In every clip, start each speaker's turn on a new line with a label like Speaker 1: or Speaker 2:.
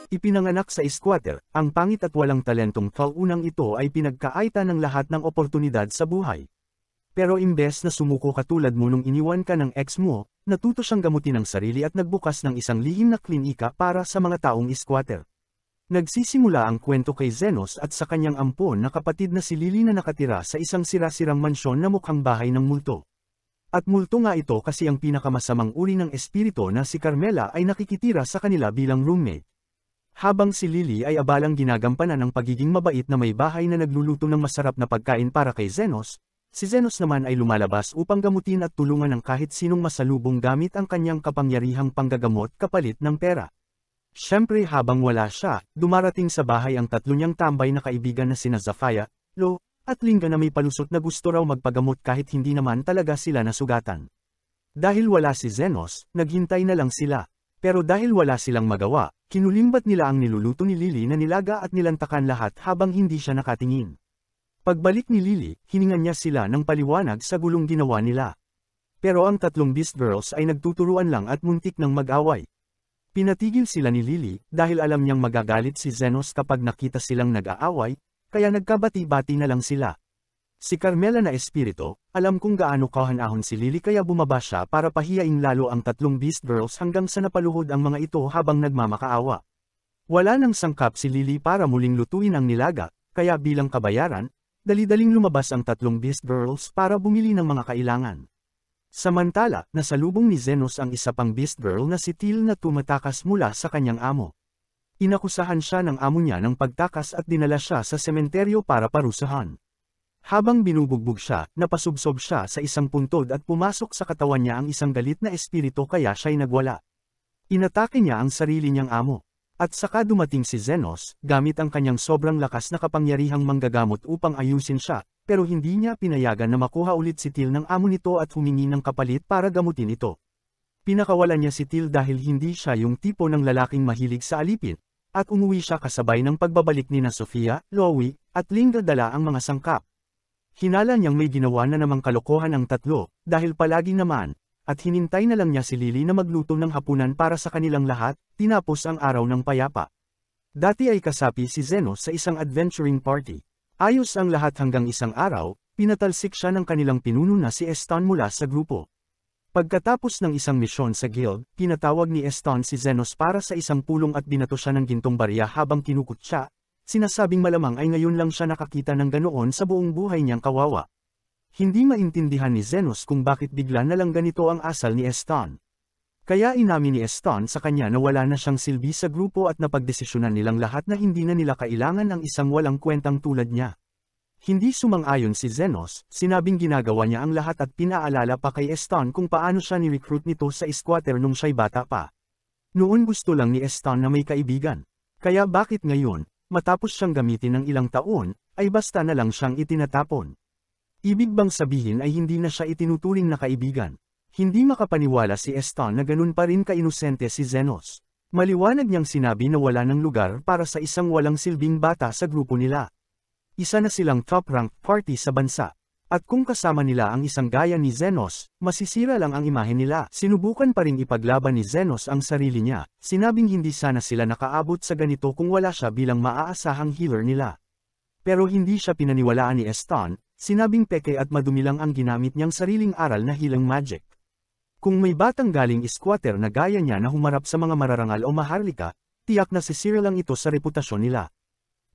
Speaker 1: Ipinanganak sa squatter, ang pangit at walang talentong taunang ito ay pinagkaita ng lahat ng oportunidad sa buhay. Pero imbes na sumuko katulad mo nung iniwan ka ng ex mo, natuto siyang gamutin ang sarili at nagbukas ng isang lihim na klinika para sa mga taong squatter. Nagsisimula ang kwento kay Zenos at sa kanyang ampon na kapatid na si Lily na nakatira sa isang sira-sirang mansyon na mukhang bahay ng multo. At multo nga ito kasi ang pinakamasamang uri ng espiritu na si Carmela ay nakikitira sa kanila bilang roommate. Habang si Lily ay abalang ginagampanan ng pagiging mabait na may bahay na nagluluto ng masarap na pagkain para kay Zenos, si Zenos naman ay lumalabas upang gamutin at tulungan ng kahit sinong masalubong gamit ang kanyang kapangyarihang panggagamot kapalit ng pera. Siyempre habang wala siya, dumarating sa bahay ang tatlo niyang tambay na kaibigan na sina Zafaya, Lo, at Linga na may palusot na gusto raw magpagamot kahit hindi naman talaga sila nasugatan. Dahil wala si Zenos, naghintay na lang sila. Pero dahil wala silang magawa, kinulimbat nila ang niluluto ni Lily na nilaga at nilantakan lahat habang hindi siya nakatingin. Pagbalik ni Lily, hiningan niya sila ng paliwanag sa gulong ginawa nila. Pero ang tatlong Beast Girls ay nagtuturuan lang at muntik ng mag-away. Pinatigil sila ni Lily dahil alam niyang magagalit si Zenos kapag nakita silang nag-aaway, kaya nagkabati-bati na lang sila. Si Carmela na espiritu, alam kung gaano kahanahon si Lily kaya bumaba siya para pahiyain lalo ang tatlong Beast Girls hanggang sa napaluhod ang mga ito habang nagmamakaawa. Wala nang sangkap si Lily para muling lutuin ang nilaga, kaya bilang kabayaran, dali-daling lumabas ang tatlong Beast Girls para bumili ng mga kailangan. Samantala, nasalubong ni Zenos ang isa pang Beast Girl na si Teal na tumatakas mula sa kanyang amo. Inakusahan siya ng amo niya ng pagtakas at dinala siya sa sementeryo para parusahan. Habang binubugbog siya, napasubsob siya sa isang puntod at pumasok sa katawan niya ang isang galit na espiritu kaya siya'y nagwala. Inatake niya ang sarili niyang amo. At saka dumating si Zenos, gamit ang kanyang sobrang lakas na kapangyarihang manggagamot upang ayusin siya, pero hindi niya pinayagan na makuha ulit si Teal ng amo nito at humingi ng kapalit para gamutin ito. Pinakawalan niya si Teal dahil hindi siya yung tipo ng lalaking mahilig sa alipin, at umuwi siya kasabay ng pagbabalik ni na Sofia, Loie, at Linga dala ang mga sangkap. Hinala niyang may ginawa na namang kalokohan ang tatlo, dahil palagi naman, at hinintay na lang niya si Lily na magluto ng hapunan para sa kanilang lahat, tinapos ang araw ng payapa. Dati ay kasapi si Zenos sa isang adventuring party. Ayos ang lahat hanggang isang araw, pinatalsik siya ng kanilang pinuno na si Eston mula sa grupo. Pagkatapos ng isang misyon sa guild, pinatawag ni Eston si Zenos para sa isang pulong at binato siya ng gintong barya habang kinukutsa. Sinasabing malamang ay ngayon lang siya nakakita ng ganoon sa buong buhay niyang kawawa. Hindi maintindihan ni Zenos kung bakit bigla na lang ganito ang asal ni Eston. Kaya inamin ni Eston sa kanya na wala na siyang silbi sa grupo at napagdesisyonan nilang lahat na hindi na nila kailangan ng isang walang kwentang tulad niya. Hindi sumang-ayon si Zenos, sinabing ginagawa niya ang lahat at pinaalala pa kay Eston kung paano siya ni-recruit nito sa squatter nung siya'y bata pa. Noon gusto lang ni Eston na may kaibigan. Kaya bakit ngayon, matapos siyang gamitin ng ilang taon, ay basta na lang siyang itinatapon? Ibig bang sabihin ay hindi na siya itinuturing na kaibigan? Hindi makapaniwala si Eston na ganun pa rin kainosente si Zenos. Maliwanag niyang sinabi na wala ng lugar para sa isang walang silbing bata sa grupo nila. Isa na silang top-ranked party sa bansa. At kung kasama nila ang isang gaya ni Zenos, masisira lang ang imahe nila. Sinubukan pa ring ipaglaban ni Zenos ang sarili niya, sinabing hindi sana sila nakaabot sa ganito kung wala siya bilang maaasahang healer nila. Pero hindi siya pinaniwalaan ni Eston, sinabing peke at madumi lang ang ginamit niyang sariling aral na healing magic. Kung may batang galing squatter na gaya niya na humarap sa mga mararangal o maharlika, tiyak na sisira lang ito sa reputasyon nila.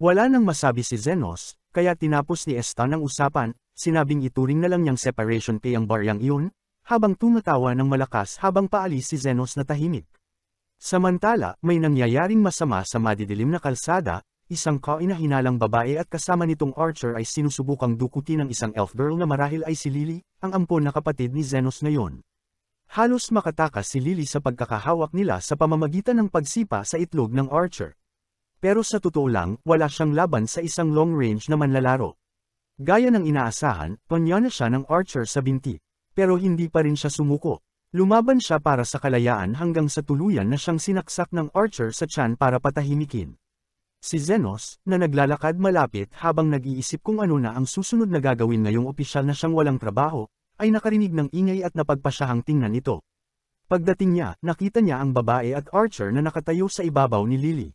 Speaker 1: Wala nang masabi si Zenos, kaya tinapos ni Eston ang usapan. Sinabing ituring na lang niyang separation pay ang baryang iyon, habang tumatawa ng malakas habang paalis si Zenos na tahimik. Samantala, may nangyayaring masama sa madidilim na kalsada, isang kainahinalang babae at kasama nitong Archer ay sinusubukang dukutin ng isang elf girl na marahil ay si Lily, ang ampon na kapatid ni Zenos ngayon. Halos makatakas si Lily sa pagkakahawak nila sa pamamagitan ng pagsipa sa itlog ng Archer. Pero sa totoo lang, wala siyang laban sa isang long-range na manlalaro. Gaya ng inaasahan, panya na siya ng Archer sa binti. Pero hindi pa rin siya sumuko. Lumaban siya para sa kalayaan hanggang sa tuluyan na siyang sinaksak ng Archer sa tiyan para patahimikin. Si Zenos, na naglalakad malapit habang nag-iisip kung ano na ang susunod na gagawin ngayong opisyal na siyang walang trabaho, ay nakarinig ng ingay at napagpasyahang tingnan ito. Pagdating niya, nakita niya ang babae at Archer na nakatayo sa ibabaw ni Lily.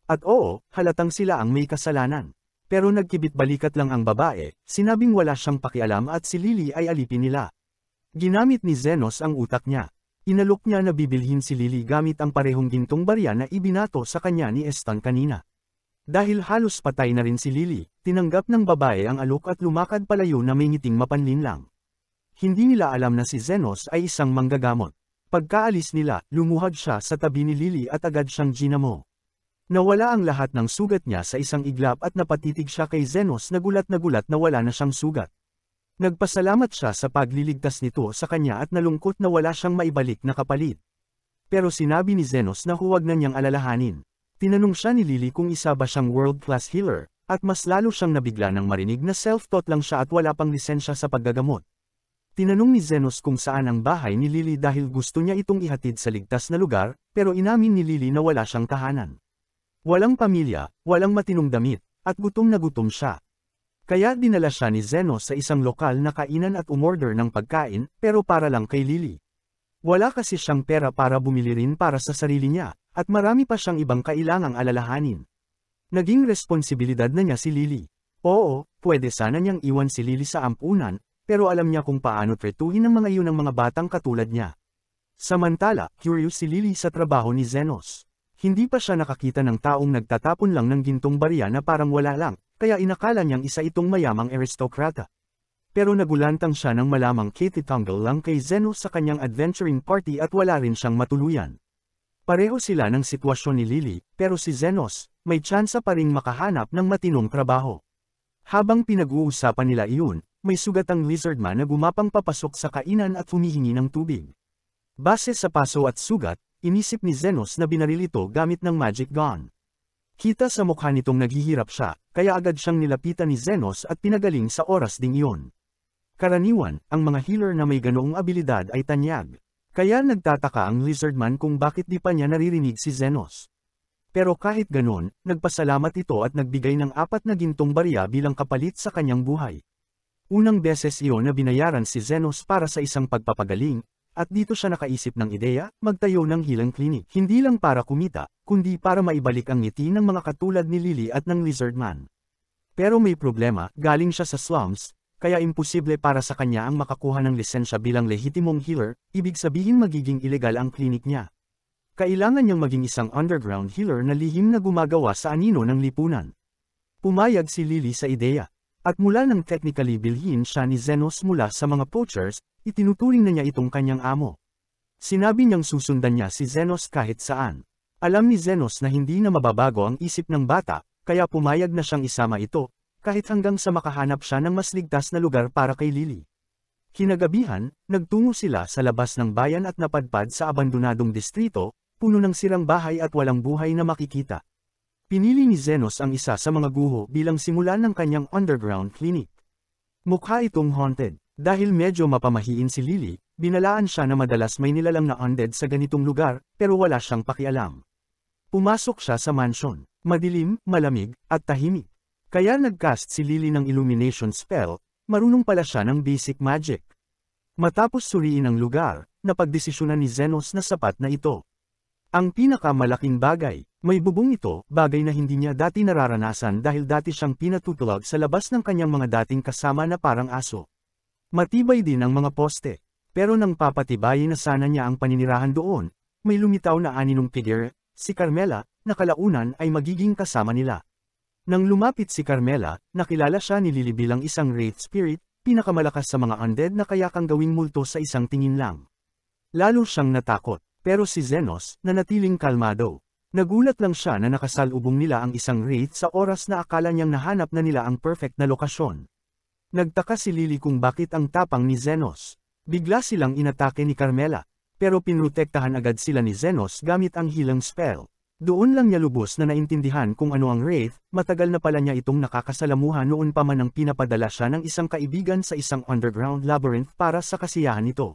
Speaker 1: At oo, halatang sila ang may kasalanan. Pero nagkibit-balikat lang ang babae, sinabing wala siyang pakialam at si Lily ay alipin nila. Ginamit ni Zenos ang utak niya. Inalok niya na bibilhin si Lily gamit ang parehong gintong barya na ibinato sa kanya ni Eston kanina. Dahil halos patay na rin si Lily, tinanggap ng babae ang alok at lumakad palayo na may ngiting mapanlinlang. Hindi nila alam na si Zenos ay isang manggagamot. Pagkaalis nila, lumuhad siya sa tabi ni Lily at agad siyang ginamo. Nawala ang lahat ng sugat niya sa isang iglap at napatitig siya kay Zenos na gulat na wala na siyang sugat. Nagpasalamat siya sa pagliligtas nito sa kanya at nalungkot na wala siyang maibalik na kapalit. Pero sinabi ni Zenos na huwag na niyang alalahanin. Tinanong siya ni Lily kung isa ba siyang world-class healer, at mas lalo siyang nabigla nang marinig na self-taught lang siya at wala pang lisensya sa paggagamot. Tinanong ni Zenos kung saan ang bahay ni Lily dahil gusto niya itong ihatid sa ligtas na lugar, pero inamin ni Lily na wala siyang tahanan. Walang pamilya, walang matinong damit, at gutom na gutom siya. Kaya dinala siya ni Zenos sa isang lokal na kainan at umorder ng pagkain, pero para lang kay Lily. Wala kasi siyang pera para bumili rin para sa sarili niya, at marami pa siyang ibang kailangang alalahanin. Naging responsibilidad na niya si Lily. Oo, pwede sana niyang iwan si Lily sa ampunan, pero alam niya kung paano tretuhin ang mga iyon ng mga batang katulad niya. Samantala, curious si Lily sa trabaho ni Zenos. Hindi pa siya nakakita ng taong nagtatapon lang ng gintong barya na parang wala lang, kaya inakala niyang isa itong mayamang aristokrata. Pero nagulantang siya nang malamang kititanggal lang kay Zenos sa kanyang adventuring party at wala rin siyang matuluyan. Pareho sila ng sitwasyon ni Lily, pero si Zenos, may tsansa pa ring makahanap ng matinong trabaho. Habang pinag-uusapan nila iyon, may sugat ang lizardman na gumapang papasok sa kainan at humihingi ng tubig. Base sa paso at sugat, inisip ni Zenos na binaril ito gamit ng magic gun. Kita sa mukha nitong naghihirap siya, kaya agad siyang nilapitan ni Zenos at pinagaling sa oras ding iyon. Karaniwan, ang mga healer na may ganoong abilidad ay tanyag. Kaya nagtataka ang lizardman kung bakit di pa niya naririnig si Zenos. Pero kahit ganon, nagpasalamat ito at nagbigay ng 4 na gintong barya bilang kapalit sa kanyang buhay. Unang beses iyon na binayaran si Zenos para sa isang pagpapagaling, at dito siya nakaisip ng ideya, magtayo ng healing clinic. Hindi lang para kumita, kundi para maibalik ang ngiti ng mga katulad ni Lily at ng lizardman. Pero may problema, galing siya sa slums, kaya imposible para sa kanya ang makakuha ng lisensya bilang lehitimong healer, ibig sabihin magiging ilegal ang clinic niya. Kailangan niyang maging isang underground healer na lihim na gumagawa sa anino ng lipunan. Pumayag si Lily sa ideya. At mula nang technically bilhin siya ni Zenos mula sa mga poachers, itinuturing na niya itong kanyang amo. Sinabi niyang susundan niya si Zenos kahit saan. Alam ni Zenos na hindi na mababago ang isip ng bata, kaya pumayag na siyang isama ito, kahit hanggang sa makahanap siya ng mas ligtas na lugar para kay Lily. Kinagabihan, nagtungo sila sa labas ng bayan at napadpad sa abandonadong distrito, puno ng sirang bahay at walang buhay na makikita. Pinili ni Zenos ang isa sa mga guho bilang simula ng kanyang underground clinic. Mukha itong haunted. Dahil medyo mapamahiin si Lily, binalaan siya na madalas may nilalang na undead sa ganitong lugar, pero wala siyang pakialam. Pumasok siya sa mansion. Madilim, malamig, at tahimik. Kaya nagcast si Lily ng illumination spell, marunong pala siya ng basic magic. Matapos suriin ang lugar, napagdesisyonan ni Zenos na sapat na ito. Ang pinakamalaking bagay, may bubong ito, bagay na hindi niya dati nararanasan dahil dati siyang pinatutulog sa labas ng kanyang mga dating kasama na parang aso. Matibay din ang mga poste, pero nang papatibayin na sana niya ang paninirahan doon, may lumitaw na aninong figure, si Carmela, na kalaunan ay magiging kasama nila. Nang lumapit si Carmela, nakilala siya ni Lily bilang isang wraith spirit, pinakamalakas sa mga undead na kaya kang gawing multo sa isang tingin lang. Lalo siyang natakot. Pero si Zenos, nanatiling kalmado. Nagulat lang siya na nakasalubong nila ang isang wraith sa oras na akala niyang nahanap na nila ang perfect na lokasyon. Nagtaka si Lily kung bakit ang tapang ni Zenos. Bigla silang inatake ni Carmela, pero pinrotektahan agad sila ni Zenos gamit ang healing spell. Doon lang niya lubos na naintindihan kung ano ang wraith, matagal na pala niya itong nakakasalamuhan noon pa man nang pinapadala siya ng isang kaibigan sa isang underground labyrinth para sa kasiyahan nito.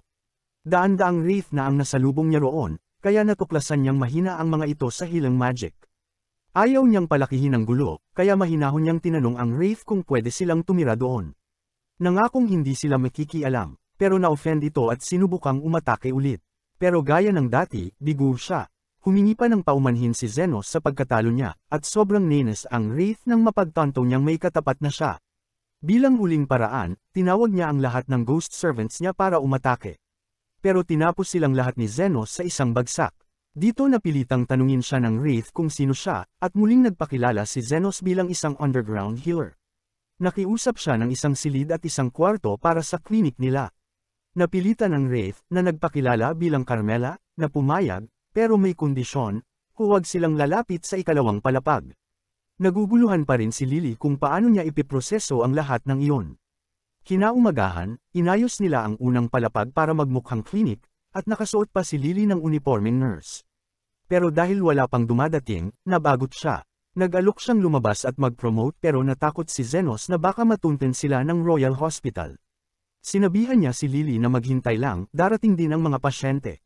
Speaker 1: Daan-daang wraith na ang nasalubong niya roon, kaya natuklasan niyang mahina ang mga ito sa healing magic. Ayaw niyang palakihin ang gulo, kaya mahinahon niyang tinanong ang wraith kung pwede silang tumira doon. Nangakong hindi sila makikialam, pero na-offend ito at sinubukang umatake ulit. Pero gaya ng dati, bigo siya. Humingi pa ng paumanhin si Zenos sa pagkatalo niya, at sobrang nainis ang Wraith nang mapagtanto niyang may katapat na siya. Bilang huling paraan, tinawag niya ang lahat ng ghost servants niya para umatake. Pero tinapos silang lahat ni Zenos sa isang bagsak. Dito napilitang tanungin siya ng Wraith kung sino siya, at muling nagpakilala si Zenos bilang isang underground healer. Nakiusap siya ng isang silid at isang kwarto para sa klinik nila. Napilitan ng Wraith na nagpakilala bilang Carmela, na pumayag, pero may kondisyon, huwag silang lalapit sa ikalawang palapag. Naguguluhan pa rin si Lily kung paano niya ipiproseso ang lahat ng iyon. Kinaumagahan, inayos nila ang unang palapag para magmukhang klinik, at nakasuot pa si Lily ng uniformeng nurse. Pero dahil wala pang dumadating, nabagot siya. Nag-alok siyang lumabas at mag-promote pero natakot si Zenos na baka matunten sila ng Royal Hospital. Sinabihan niya si Lily na maghintay lang, darating din ang mga pasyente.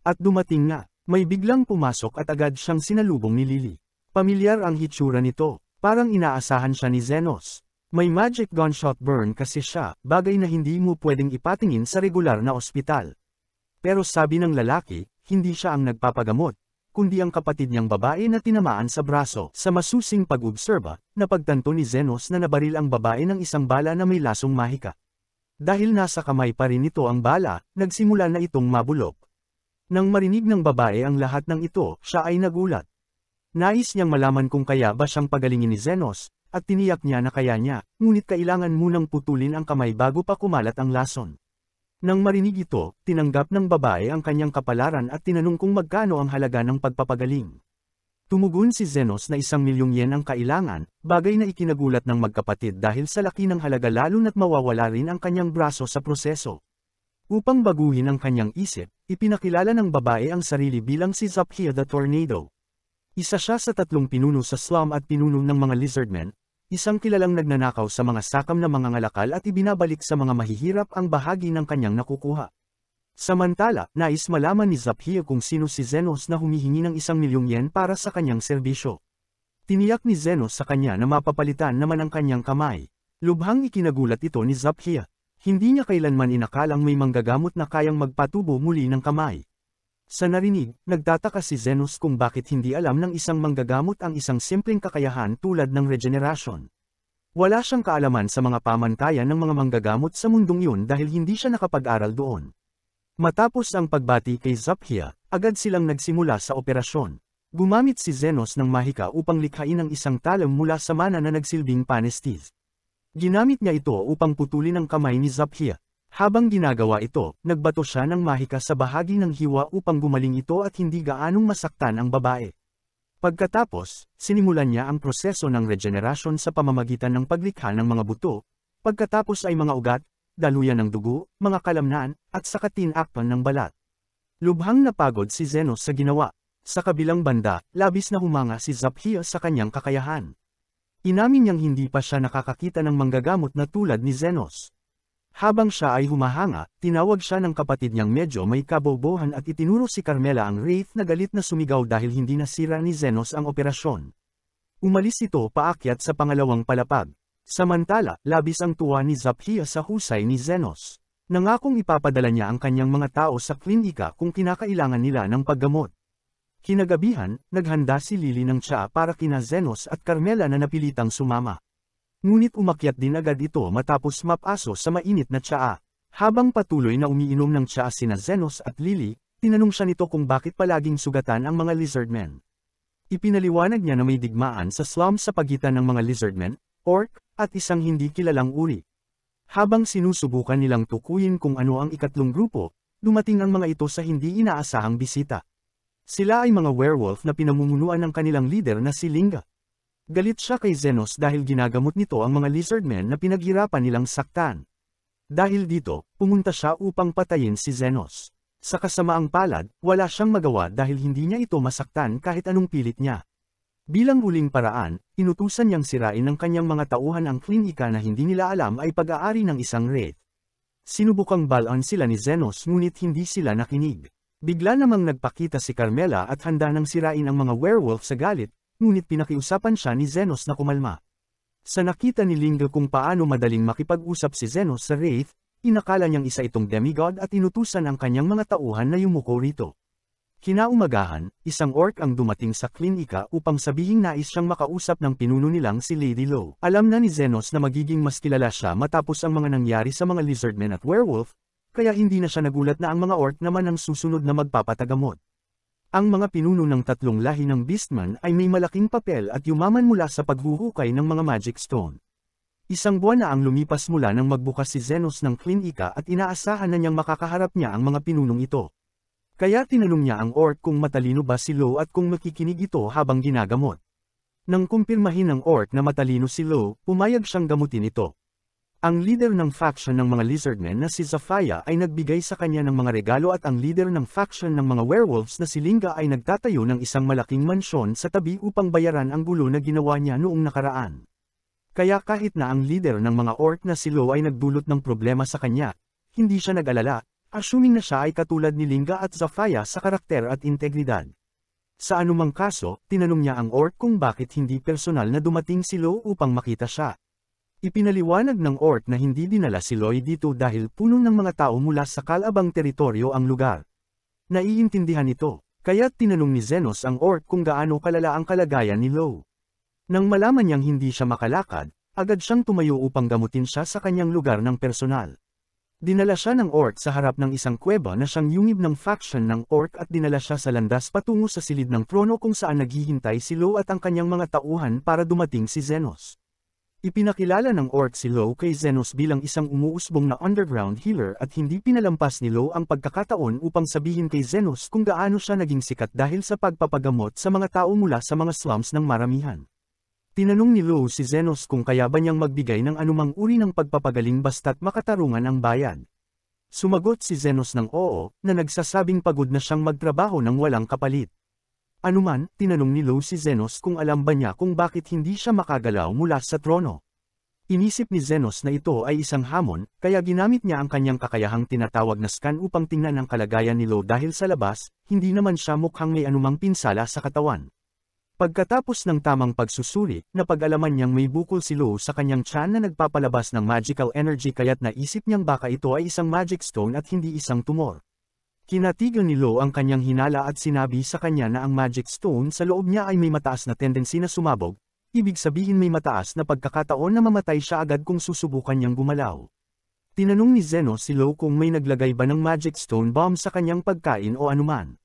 Speaker 1: At dumating nga. May biglang pumasok at agad siyang sinalubong ni Lily. Pamilyar ang hitsura nito, parang inaasahan siya ni Zenos. May magic gunshot burn kasi siya, bagay na hindi mo pwedeng ipatingin sa regular na ospital. Pero sabi ng lalaki, hindi siya ang nagpapagamot, kundi ang kapatid niyang babae na tinamaan sa braso. Sa masusing pag-obserba, napagtanto ni Zenos na nabaril ang babae ng isang bala na may lasong mahika. Dahil nasa kamay pa rin nito ang bala, nagsimula na itong mabulok. Nang marinig ng babae ang lahat ng ito, siya ay nagulat. Nais niyang malaman kung kaya ba siyang pagalingin ni Zenos, at tiniyak niya na kaya niya, ngunit kailangan munang putulin ang kamay bago pa kumalat ang lason. Nang marinig ito, tinanggap ng babae ang kanyang kapalaran at tinanong kung magkano ang halaga ng pagpapagaling. Tumugon si Zenos na 1,000,000 yen ang kailangan, bagay na ikinagulat ng magkapatid dahil sa laki ng halaga lalo na't mawawala rin ang kanyang braso sa proseso. Upang baguhin ang kanyang isip, ipinakilala ng babae ang sarili bilang si Zaphia the Tornado. Isa siya sa 3 pinuno sa slum at pinuno ng mga lizardmen, isang kilalang nagnanakaw sa mga sakam na mga ngalakal at ibinabalik sa mga mahihirap ang bahagi ng kanyang nakukuha. Samantala, nais malaman ni Zaphia kung sino si Zenos na humihingi ng 1,000,000 yen para sa kanyang serbisyo. Tiniyak ni Zenos sa kanya na mapapalitan naman ang kanyang kamay. Lubhang ikinagulat ito ni Zaphia. Hindi niya kailanman inakalang may manggagamot na kayang magpatubo muli ng kamay. Sa narinig, nagtataka si Zenos kung bakit hindi alam ng isang manggagamot ang isang simpleng kakayahan tulad ng regeneration. Wala siyang kaalaman sa mga pamantayan ng mga manggagamot sa mundong yun dahil hindi siya nakapag-aral doon. Matapos ang pagbati kay Zaphia, agad silang nagsimula sa operasyon. Gumamit si Zenos ng mahika upang likhain ang isang talam mula sa mana na nagsilbing panestis. Ginamit niya ito upang putulin ang kamay ni Zaphia. Habang ginagawa ito, nagbato siya ng mahika sa bahagi ng hiwa upang gumaling ito at hindi gaanong masaktan ang babae. Pagkatapos, sinimulan niya ang proseso ng regeneration sa pamamagitan ng paglikha ng mga buto, pagkatapos ay mga ugat, daluyan ng dugo, mga kalamnan, at saka tinakpan ng balat. Lubhang napagod si Zenos sa ginawa. Sa kabilang banda, labis na humanga si Zaphia sa kanyang kakayahan. Inamin niyang hindi pa siya nakakakita ng manggagamot na tulad ni Zenos. Habang siya ay humahanga, tinawag siya ng kapatid niyang medyo may kabobohan at itinuro si Carmela ang Wraith na galit na sumigaw dahil hindi nasira ni Zenos ang operasyon. Umalis ito paakyat sa pangalawang palapag. Samantala, labis ang tuwa ni Zaphia sa husay ni Zenos. Nangakong ipapadala niya ang kanyang mga tao sa klinika kung kinakailangan nila ng paggamot. Kinagabihan, naghanda si Lily ng tsaa para kina Zenos at Carmela na napilitang sumama. Ngunit umakyat din agad ito matapos mapaso sa mainit na tsaa. Habang patuloy na umiinom ng tsaa sina Zenos at Lily, tinanong siya nito kung bakit palaging sugatan ang mga lizardmen. Ipinaliwanag niya na may digmaan sa slum sa pagitan ng mga lizardmen, orc, at isang hindi kilalang uri. Habang sinusubukan nilang tukuyin kung ano ang ikatlong grupo, dumating ang mga ito sa hindi inaasahang bisita. Sila ay mga werewolf na pinamumunuan ng kanilang leader na si Linga. Galit siya kay Zenos dahil ginagamot nito ang mga lizardmen na pinaghirapan nilang saktan. Dahil dito, pumunta siya upang patayin si Zenos. Sa kasamaang palad, wala siyang magawa dahil hindi niya ito masaktan kahit anong pilit niya. Bilang huling paraan, inutusan niyang sirain ng kanyang mga tauhan ang klinika na hindi nila alam ay pag-aari ng isang wraith. Sinubukang balaan sila ni Zenos ngunit hindi sila nakinig. Bigla namang nagpakita si Carmela at handa nang sirain ang mga werewolf sa galit, ngunit pinakiusapan siya ni Zenos na kumalma. Sa nakita ni Linga kung paano madaling makipag-usap si Zenos sa Wraith, inakala niyang isa itong demigod at inutusan ang kanyang mga tauhan na yumuko rito. Kinaumagahan, isang orc ang dumating sa klinika upang sabihing nais siyang makausap ng pinuno nilang si Lady Lo. Alam na ni Zenos na magiging mas kilala siya matapos ang mga nangyari sa mga lizardmen at werewolf, kaya hindi na siya nagulat na ang mga orc naman ang susunod na magpapatagamot. Ang mga pinuno ng tatlong lahi ng Beastman ay may malaking papel at yumaman mula sa paghuhukay ng mga magic stone. Isang buwan na ang lumipas mula nang magbukas si Zenos ng klinika at inaasahan na niyang makakaharap niya ang mga pinunong ito. Kaya tinanong niya ang orc kung matalino ba si Lo at kung makikinig ito habang ginagamot. Nang kumpirmahin ng orc na matalino si Lo, pumayag siyang gamutin ito. Ang leader ng faction ng mga lizardmen na si Zafaya ay nagbigay sa kanya ng mga regalo at ang leader ng faction ng mga werewolves na si Linga ay nagtatayo ng isang malaking mansyon sa tabi upang bayaran ang gulo na ginawa niya noong nakaraan. Kaya kahit na ang leader ng mga orc na si Lo ay nagdulot ng problema sa kanya, hindi siya nag-alala. Assuming na siya ay katulad ni Linga at Zafaya sa karakter at integridad. Sa anumang kaso, tinanong niya ang orc kung bakit hindi personal na dumating si Lo upang makita siya. Ipinaliwanag ng orc na hindi dinala si Lo dito dahil puno ng mga tao mula sa kalabang teritoryo ang lugar. Naiintindihan ito, kaya tinanong ni Zenos ang orc kung gaano kalala ang kalagayan ni Lo. Nang malaman niyang hindi siya makalakad, agad siyang tumayo upang gamutin siya sa kanyang lugar ng personal. Dinala siya ng orc sa harap ng isang kuweba na siyang yungib ng faction ng orc at dinala siya sa landas patungo sa silid ng trono kung saan naghihintay si Lo at ang kanyang mga tauhan para dumating si Zenos. Ipinakilala ng orc si Lo kay Zenos bilang isang umuusbong na underground healer at hindi pinalampas ni Lo ang pagkakataon upang sabihin kay Zenos kung gaano siya naging sikat dahil sa pagpapagamot sa mga tao mula sa mga slums ng maramihan. Tinanong ni Lo si Zenos kung kaya ba niyang magbigay ng anumang uri ng pagpapagaling basta't makatarungan ang bayad. Sumagot si Zenos ng oo, na nagsasabing pagod na siyang magtrabaho ng walang kapalit. Anuman, tinanong ni Lo si Zenos kung alam ba niya kung bakit hindi siya makagalaw mula sa trono. Inisip ni Zenos na ito ay isang hamon, kaya ginamit niya ang kanyang kakayahang tinatawag na scan upang tingnan ang kalagayan ni Lo dahil sa labas, hindi naman siya mukhang may anumang pinsala sa katawan. Pagkatapos ng tamang pagsusuri, napag-alaman niyang may bukol si Lo sa kanyang tiyan na nagpapalabas ng magical energy kaya't naisip niyang baka ito ay isang magic stone at hindi isang tumor. Kinatigan ni Lo ang kanyang hinala at sinabi sa kanya na ang magic stone sa loob niya ay may mataas na tendency na sumabog, ibig sabihin may mataas na pagkakataon na mamatay siya agad kung susubukan niyang gumalaw. Tinanong ni Zenos si Lo kung may naglagay ba ng magic stone bomb sa kanyang pagkain o anuman.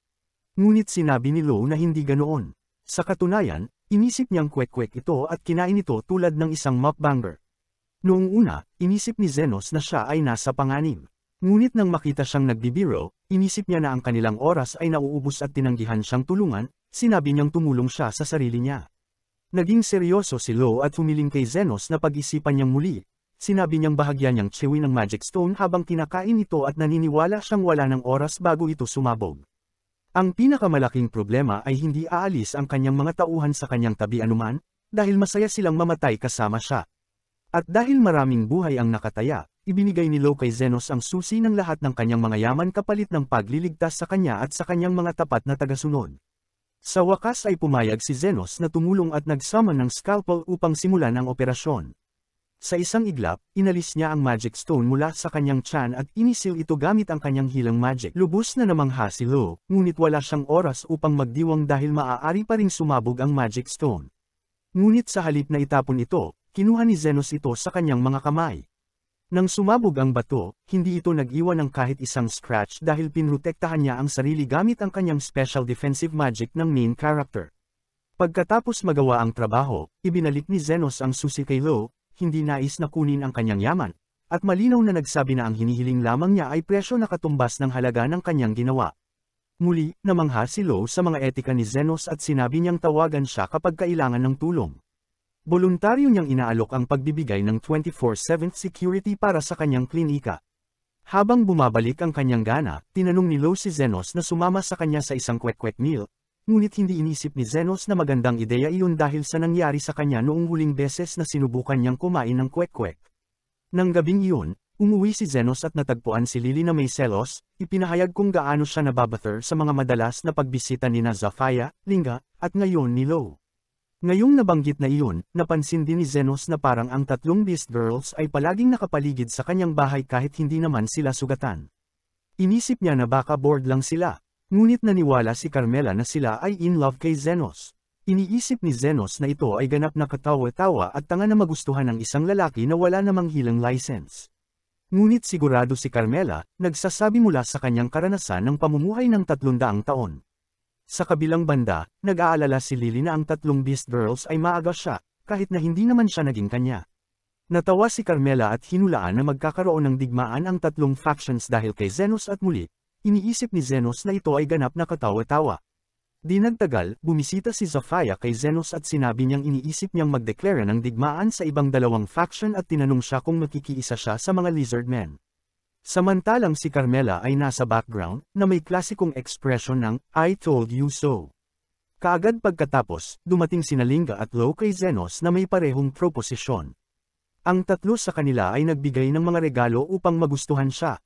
Speaker 1: Ngunit sinabi ni Lo na hindi ganoon. Sa katunayan, inisip niyang kwek-kwek ito at kinain ito tulad ng isang mukbanger. Noong una, inisip ni Zenos na siya ay nasa panganib. Ngunit nang makita siyang nagbibiro, inisip niya na ang kanilang oras ay nauubos at tinanggihan siyang tulungan, sinabi niyang tumulong siya sa sarili niya. Naging seryoso si Lo at humiling kay Zenos na pag-isipan niyang muli. Sinabi niyang bahagya niyang chewin ang magic stone habang kinakain ito at naniniwala siyang wala ng oras bago ito sumabog. Ang pinakamalaking problema ay hindi aalis ang kanyang mga tauhan sa kanyang tabi anuman, dahil masaya silang mamatay kasama siya. At dahil maraming buhay ang nakataya, ibinigay ni Lo kay Zenos ang susi ng lahat ng kanyang mga yaman kapalit ng pagliligtas sa kanya at sa kanyang mga tapat na tagasunod. Sa wakas ay pumayag si Zenos na tumulong at nag-summon ng scalpel upang simulan ang operasyon. Sa isang iglap, inalis niya ang magic stone mula sa kanyang tiyan at inisil ito gamit ang kanyang hilang magic. Lubos na namangha si Lo, ngunit wala siyang oras upang magdiwang dahil maaari pa ring sumabog ang magic stone. Ngunit sa halip na itapon ito, kinuha ni Zenos ito sa kanyang mga kamay. Nang sumabog ang bato, hindi ito nag-iwan ng kahit isang scratch dahil pinrotektahan niya ang sarili gamit ang kanyang special defensive magic ng main character. Pagkatapos magawa ang trabaho, ibinalik ni Zenos ang susi kay Lo, hindi nais na kunin ang kanyang yaman, at malinaw na nagsabi na ang hinihiling lamang niya ay presyo na katumbas ng halaga ng kanyang ginawa. Muli, namangha si Lo sa mga etika ni Zenos at sinabi niyang tawagan siya kapag kailangan ng tulong. Voluntaryo niyang inaalok ang pagbibigay ng 24/7 security para sa kanyang klinika. Habang bumabalik ang kanyang gana, tinanong ni Lo si Zenos na sumama sa kanya sa isang kwek-kwek meal, ngunit hindi inisip ni Zenos na magandang ideya iyon dahil sa nangyari sa kanya noong huling beses na sinubukan niyang kumain ng kwek-kwek. Nang gabing iyon, umuwi si Zenos at natagpuan si Lily na may selos, ipinahayag kung gaano siya nababather sa mga madalas na pagbisita ni Zafaya, Linga, at ngayon ni Lo. Ngayong nabanggit na iyon, napansin din ni Zenos na parang ang tatlong Beast Girls ay palaging nakapaligid sa kanyang bahay kahit hindi naman sila sugatan. Inisip niya na baka bored lang sila. Ngunit naniwala si Carmela na sila ay in love kay Zenos. Iniisip ni Zenos na ito ay ganap na katawa-tawa at tanga na magustuhan ng isang lalaki na wala namang hilang license. Ngunit sigurado si Carmela, nagsasabi mula sa kanyang karanasan ng pamumuhay ng 300 taon. Sa kabilang banda, nag-aalala si Lily na ang 3 Beast Girls ay maaga siya, kahit na hindi naman siya naging kanya. Natawa si Carmela at hinulaan na magkakaroon ng digmaan ang 3 factions dahil kay Zenos at muli, iniisip ni Zenos na ito ay ganap na katawa-tawa. Di nagtagal, bumisita si Zafaya kay Zenos at sinabi niyang iniisip niyang magdeklara ng digmaan sa ibang 2 faction at tinanong siya kung makikiisa siya sa mga Lizard Men. Samantalang si Carmela ay nasa background, na may klasikong ekspresyon ng, I told you so. Kaagad pagkatapos, dumating sina Linga at Lo kay Zenos na may parehong proposisyon. Ang 3 sa kanila ay nagbigay ng mga regalo upang magustuhan siya.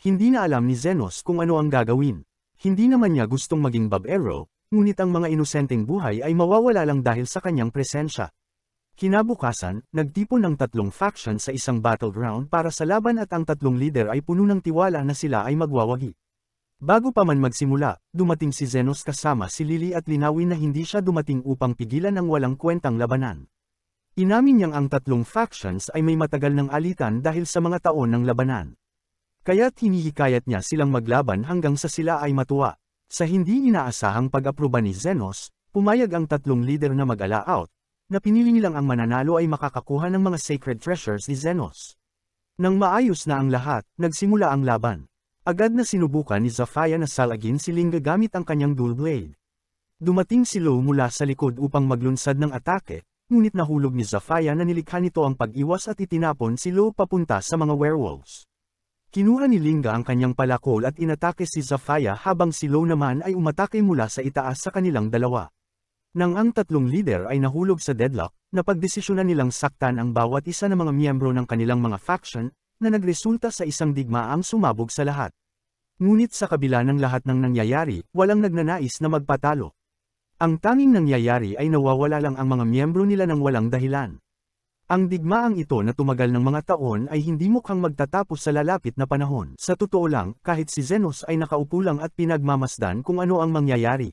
Speaker 1: Hindi na alam ni Zenos kung ano ang gagawin. Hindi naman niya gustong maging babero, ngunit ang mga inosenteng buhay ay mawawala lang dahil sa kanyang presensya. Kinabukasan, nagtipon ang 3 faction sa isang battleground para sa laban at ang 3 leader ay puno ng tiwala na sila ay magwawagi. Bago pa man magsimula, dumating si Zenos kasama si Lily at linawin na hindi siya dumating upang pigilan ang walang kwentang labanan. Inamin niyang ang 3 factions ay may matagal ng alitan dahil sa mga taon ng labanan. Kaya't hinihikayat niya silang maglaban hanggang sa sila ay matuwa. Sa hindi inaasahang pag-aproba ni Zenos, pumayag ang 3 leader na mag-ala out, na pinili nilang ang mananalo ay makakakuha ng mga sacred treasures ni Zenos. Nang maayos na ang lahat, nagsimula ang laban. Agad na sinubukan ni Zafaya na salagin si Linga gamit ang kanyang dual blade. Dumating si Lo mula sa likod upang maglunsad ng atake, ngunit nahulog ni Zafaya na nilikha nito ang pag-iwas at itinapon si Lo papunta sa mga werewolves. Kinuha ni Linga ang kanyang palakol at inatake si Zafaya habang si Lo naman ay umatake mula sa itaas sa kanilang dalawa. Nang ang 3 leader ay nahulog sa deadlock, napagdesisyonan nilang saktan ang bawat isa ng mga miyembro ng kanilang mga faction, na nagresulta sa isang digmaang sumabog sa lahat. Ngunit sa kabila ng lahat ng nangyayari, walang nagnanais na magpatalo. Ang tanging nangyayari ay nawawala lang ang mga miyembro nila ng walang dahilan. Ang digmaang ito na tumagal ng mga taon ay hindi mukhang magtatapos sa lalapit na panahon. Sa totoo lang, kahit si Zenos ay nakaupo lang at pinagmamasdan kung ano ang mangyayari.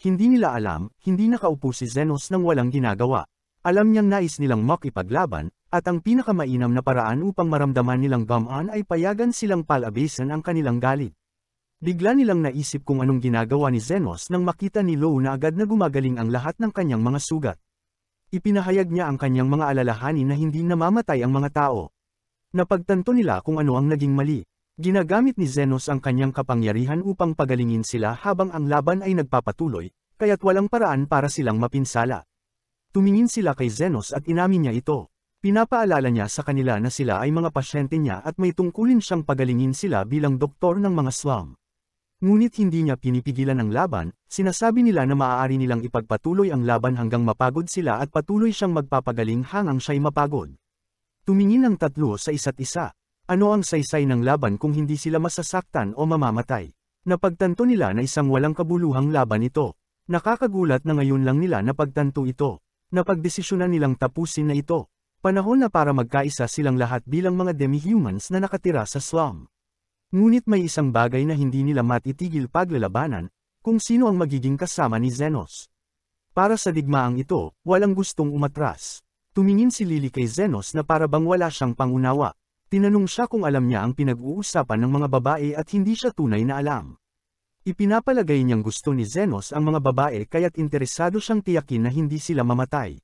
Speaker 1: Hindi nila alam, hindi nakaupo si Zenos nang walang ginagawa. Alam niyang nais nilang makipaglaban, at ang pinakamainam na paraan upang maramdaman nilang gamaan ay payagan silang palabasan ang kanilang galit. Bigla nilang naisip kung anong ginagawa ni Zenos nang makita ni Lo na agad na gumagaling ang lahat ng kanyang mga sugat. Ipinahayag niya ang kanyang mga alalahanin na hindi namamatay ang mga tao. Napagtanto nila kung ano ang naging mali. Ginagamit ni Zenos ang kanyang kapangyarihan upang pagalingin sila habang ang laban ay nagpapatuloy, kaya't walang paraan para silang mapinsala. Tumingin sila kay Zenos at inamin niya ito. Pinapaalala niya sa kanila na sila ay mga pasyente niya at may tungkulin siyang pagalingin sila bilang doktor ng mga slum. Ngunit hindi niya pinipigilan ang laban, sinasabi nila na maaari nilang ipagpatuloy ang laban hanggang mapagod sila at patuloy siyang magpapagaling hanggang siya'y mapagod. Tumingin ang 3 sa isa't isa. Ano ang saysay ng laban kung hindi sila masasaktan o mamamatay? Napagtanto nila na isang walang kabuluhang laban ito. Nakakagulat na ngayon lang nila napagtanto ito. Napagdesisyonan nilang tapusin na ito. Panahon na para magkaisa silang lahat bilang mga demi-humans na nakatira sa slum. Ngunit may isang bagay na hindi nila matitigil paglalabanan, kung sino ang magiging kasama ni Zenos. Para sa digmaang ito, walang gustong umatras. Tumingin si Lily kay Zenos na para bang wala siyang pangunawa. Tinanong siya kung alam niya ang pinag-uusapan ng mga babae at hindi siya tunay na alam. Ipinapalagay niyang gusto ni Zenos ang mga babae kaya't interesado siyang tiyakin na hindi sila mamatay.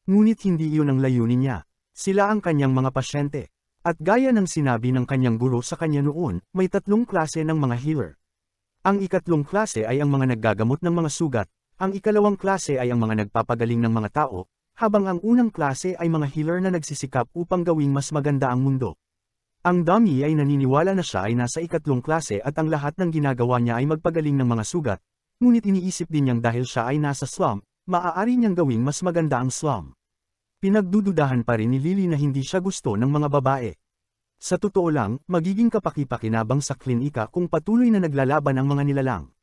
Speaker 1: Ngunit hindi iyon ang layunin niya. Sila ang kanyang mga pasyente. At gaya ng sinabi ng kanyang guro sa kanya noon, may 3 klase ng mga healer. Ang ikatlong klase ay ang mga naggagamot ng mga sugat, ang ikalawang klase ay ang mga nagpapagaling ng mga tao, habang ang unang klase ay mga healer na nagsisikap upang gawing mas maganda ang mundo. Ang dummy ay naniniwala na siya ay nasa ikatlong klase at ang lahat ng ginagawa niya ay magpagaling ng mga sugat, ngunit iniisip din niyang dahil siya ay nasa slum, maaari niyang gawing mas maganda ang slum. Pinagdududahan pa rin ni Lily na hindi siya gusto ng mga babae. Sa totoo lang, magiging kapaki-pakinabang sa klinika kung patuloy na naglalaban ang mga nilalang.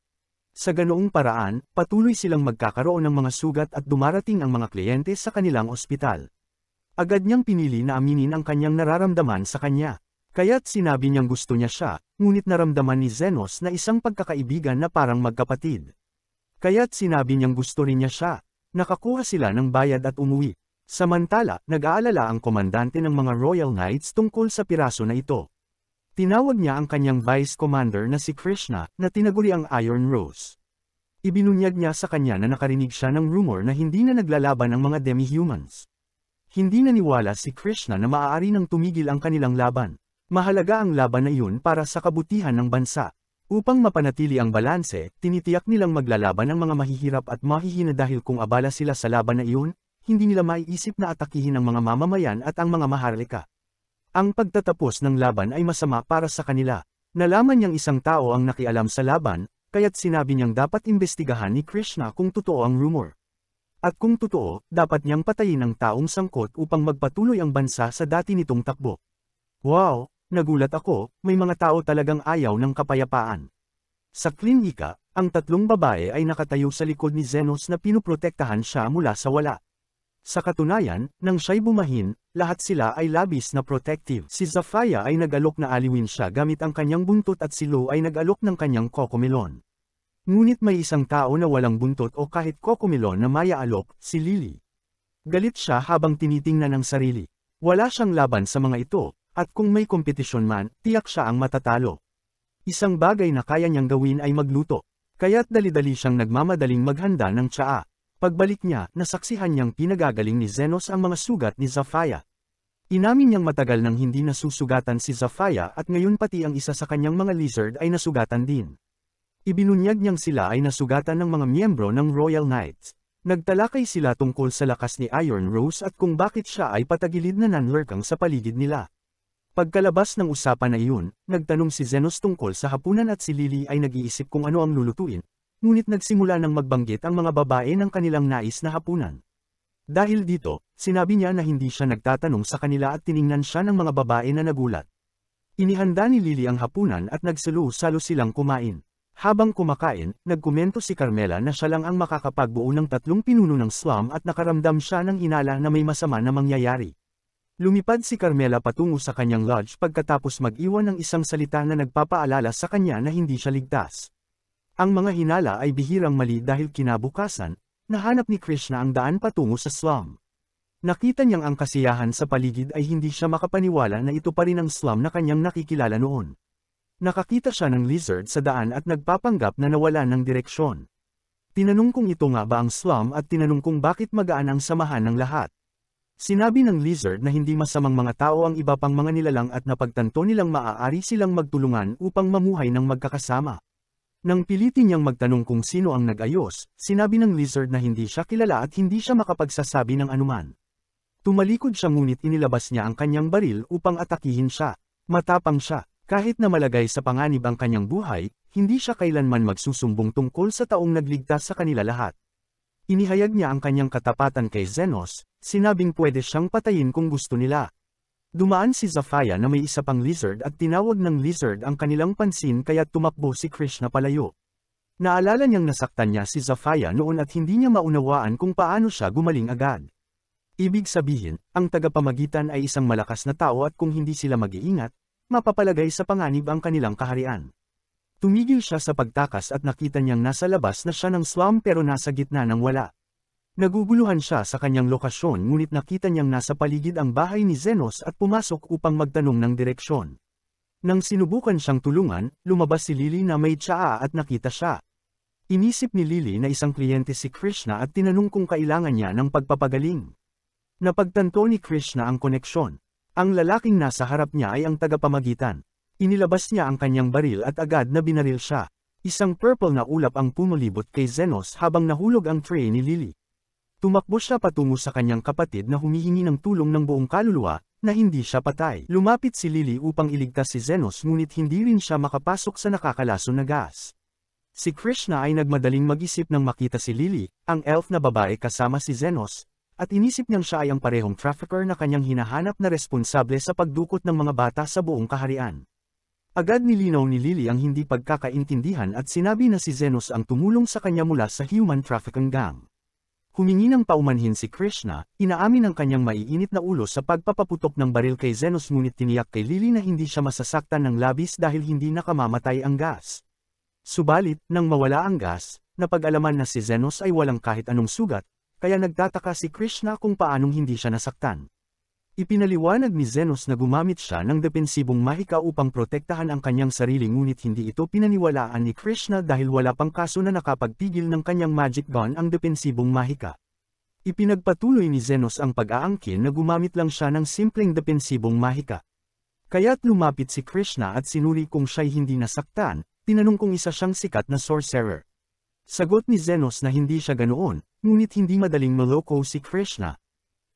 Speaker 1: Sa ganoong paraan, patuloy silang magkakaroon ng mga sugat at dumarating ang mga kliyente sa kanilang ospital. Agad niyang pinili na aminin ang kanyang nararamdaman sa kanya. Kaya't sinabi niyang gusto niya siya, ngunit naramdaman ni Zenos na isang pagkakaibigan na parang magkapatid. Kaya't sinabi niyang gusto rin niya siya. Nakakuha sila ng bayad at umuwi. Samantala, nag-aalala ang komandante ng mga Royal Knights tungkol sa piraso na ito. Tinawag niya ang kanyang vice commander na si Krishna, na tinaguri ang Iron Rose. Ibinunyag niya sa kanya na nakarinig siya ng rumor na hindi na naglalaban ang mga demi-humans. Hindi naniwala si Krishna na maaari nang tumigil ang kanilang laban. Mahalaga ang laban na iyon para sa kabutihan ng bansa. Upang mapanatili ang balanse, tinitiyak nilang maglalaban ang mga mahihirap at mahihina dahil kung abala sila sa laban na iyon, hindi nila maiisip na atakihin ang mga mamamayan at ang mga maharlika. Ang pagtatapos ng laban ay masama para sa kanila. Nalaman niyang isang tao ang nakialam sa laban, kaya't sinabi niyang dapat imbestigahan ni Krishna kung totoo ang rumor. At kung totoo, dapat niyang patayin ang taong sangkot upang magpatuloy ang bansa sa dati nitong takbo. Wow! Nagulat ako, may mga tao talagang ayaw ng kapayapaan. Sa klinika, ang tatlong babae ay nakatayo sa likod ni Zenos na pinuprotektahan siya mula sa wala. Sa katunayan, nang siya'y bumahin, lahat sila ay labis na protective. Si Zafaya ay nag-alok na aliwin siya gamit ang kanyang buntot at si Lo ay nag-alok ng kanyang kokomelon. Ngunit may isang tao na walang buntot o kahit kokomelon na maya-alok, si Lily. Galit siya habang tinitingnan ang sarili. Wala siyang laban sa mga ito, at kung may kompetisyon man, tiyak siya ang matatalo. Isang bagay na kaya niyang gawin ay magluto, kaya't dali-dali siyang nagmamadaling maghanda ng tsaa. Pagbalik niya, nasaksihan niyang pinagagaling ni Zenos ang mga sugat ni Zafaya. Inamin niyang matagal nang hindi nasusugatan si Zafaya at ngayon pati ang isa sa kanyang mga lizard ay nasugatan din. Ibinunyag niyang sila ay nasugatan ng mga miyembro ng Royal Knights. Nagtalakay sila tungkol sa lakas ni Iron Rose at kung bakit siya ay patagilid na nanlurkang sa paligid nila. Pagkalabas ng usapan na iyon, nagtanong si Zenos tungkol sa hapunan at si Lily ay nag-iisip kung ano ang lulutuin. Ngunit nagsimula ng magbanggit ang mga babae ng kanilang nais na hapunan. Dahil dito, sinabi niya na hindi siya nagtatanong sa kanila at tiningnan siya ng mga babae na nagulat. Inihanda ni Lily ang hapunan at nagsalo-salo silang kumain. Habang kumakain, nagkomento si Carmela na siya lang ang makakapagbuo ng 3 pinuno ng slum at nakaramdam siya ng hinala na may masama na mangyayari. Lumipad si Carmela patungo sa kanyang lodge pagkatapos mag-iwan ng isang salita na nagpapaalala sa kanya na hindi siya ligtas. Ang mga hinala ay bihirang mali dahil kinabukasan, nahanap ni Krishna ang daan patungo sa slum. Nakita niyang ang kasiyahan sa paligid ay hindi siya makapaniwala na ito pa rin ang slum na kanyang nakikilala noon. Nakakita siya ng lizard sa daan at nagpapanggap na nawalan ng direksyon. Tinanong kung ito nga ba ang slum at tinanong kung bakit magaan ang samahan ng lahat. Sinabi ng lizard na hindi masamang mga tao ang iba pang mga nilalang at napagtanto nilang maaari silang magtulungan upang mamuhay ng magkakasama. Nang pilitin niyang magtanong kung sino ang nag-ayos, sinabi ng lizard na hindi siya kilala at hindi siya makapagsasabi ng anuman. Tumalikod siya ngunit inilabas niya ang kanyang baril upang atakihin siya. Matapang siya, kahit na malagay sa panganib ang kanyang buhay, hindi siya kailanman magsusumbong tungkol sa taong nagligtas sa kanila lahat. Inihayag niya ang kanyang katapatan kay Zenos, sinabing pwede siyang patayin kung gusto nila. Dumaan si Zafaya na may isa pang lizard at tinawag ng lizard ang kanilang pansin kaya tumakbo si Krishna palayo. Naalala niyang nasaktan niya si Zafaya noon at hindi niya maunawaan kung paano siya gumaling agad. Ibig sabihin, ang tagapamagitan ay isang malakas na tao at kung hindi sila mag-iingat, mapapalagay sa panganib ang kanilang kaharian. Tumigil siya sa pagtakas at nakita niyang nasa labas na siya ng slum pero nasa gitna ng wala. Naguguluhan siya sa kanyang lokasyon ngunit nakita niyang nasa paligid ang bahay ni Zenos at pumasok upang magtanong ng direksyon. Nang sinubukan siyang tulungan, lumabas si Lily na may tsaa at nakita siya. Inisip ni Lily na isang kliyente si Krishna at tinanong kung kailangan niya ng pagpapagaling. Napagtanto ni Krishna ang koneksyon. Ang lalaking nasa harap niya ay ang tagapamagitan. Inilabas niya ang kanyang baril at agad na binaril siya. Isang purple na ulap ang pumulibot kay Zenos habang nahulog ang tray ni Lily. Tumakbo siya patungo sa kanyang kapatid na humihingi ng tulong ng buong kaluluwa, na hindi siya patay. Lumapit si Lily upang iligtas si Zenos ngunit hindi rin siya makapasok sa nakakalason na gas. Si Krishna ay nagmadaling mag-isip nang makita si Lily, ang elf na babae kasama si Zenos, at inisip niyang siya ay ang parehong trafficker na kanyang hinahanap na responsable sa pagdukot ng mga bata sa buong kaharian. Agad nilinaw ni Lily ang hindi pagkakaintindihan at sinabi na si Zenos ang tumulong sa kanya mula sa human trafficking gang. Humingi ng paumanhin si Krishna, inaamin ang kanyang maiinit na ulo sa pagpapaputok ng baril kay Zenos ngunit tiniyak kay Lily na hindi siya masasaktan ng labis dahil hindi nakamamatay ang gas. Subalit, nang mawala ang gas, napag-alaman na si Zenos ay walang kahit anong sugat, kaya nagtataka si Krishna kung paanong hindi siya nasaktan. Ipinaliwanag ni Zenos na gumamit siya ng depensibong mahika upang protektahan ang kanyang sarili ngunit hindi ito pinaniwalaan ni Krishna dahil wala pang kaso na nakapagpigil ng kanyang magic gun ang depensibong mahika. Ipinagpatuloy ni Zenos ang pag-aangkin na gumamit lang siya ng simpleng depensibong mahika. Kaya't lumapit si Krishna at sinuri kung siya'y hindi nasaktan, tinanong kung isa siyang sikat na sorcerer. Sagot ni Zenos na hindi siya ganoon, ngunit hindi madaling maloko si Krishna.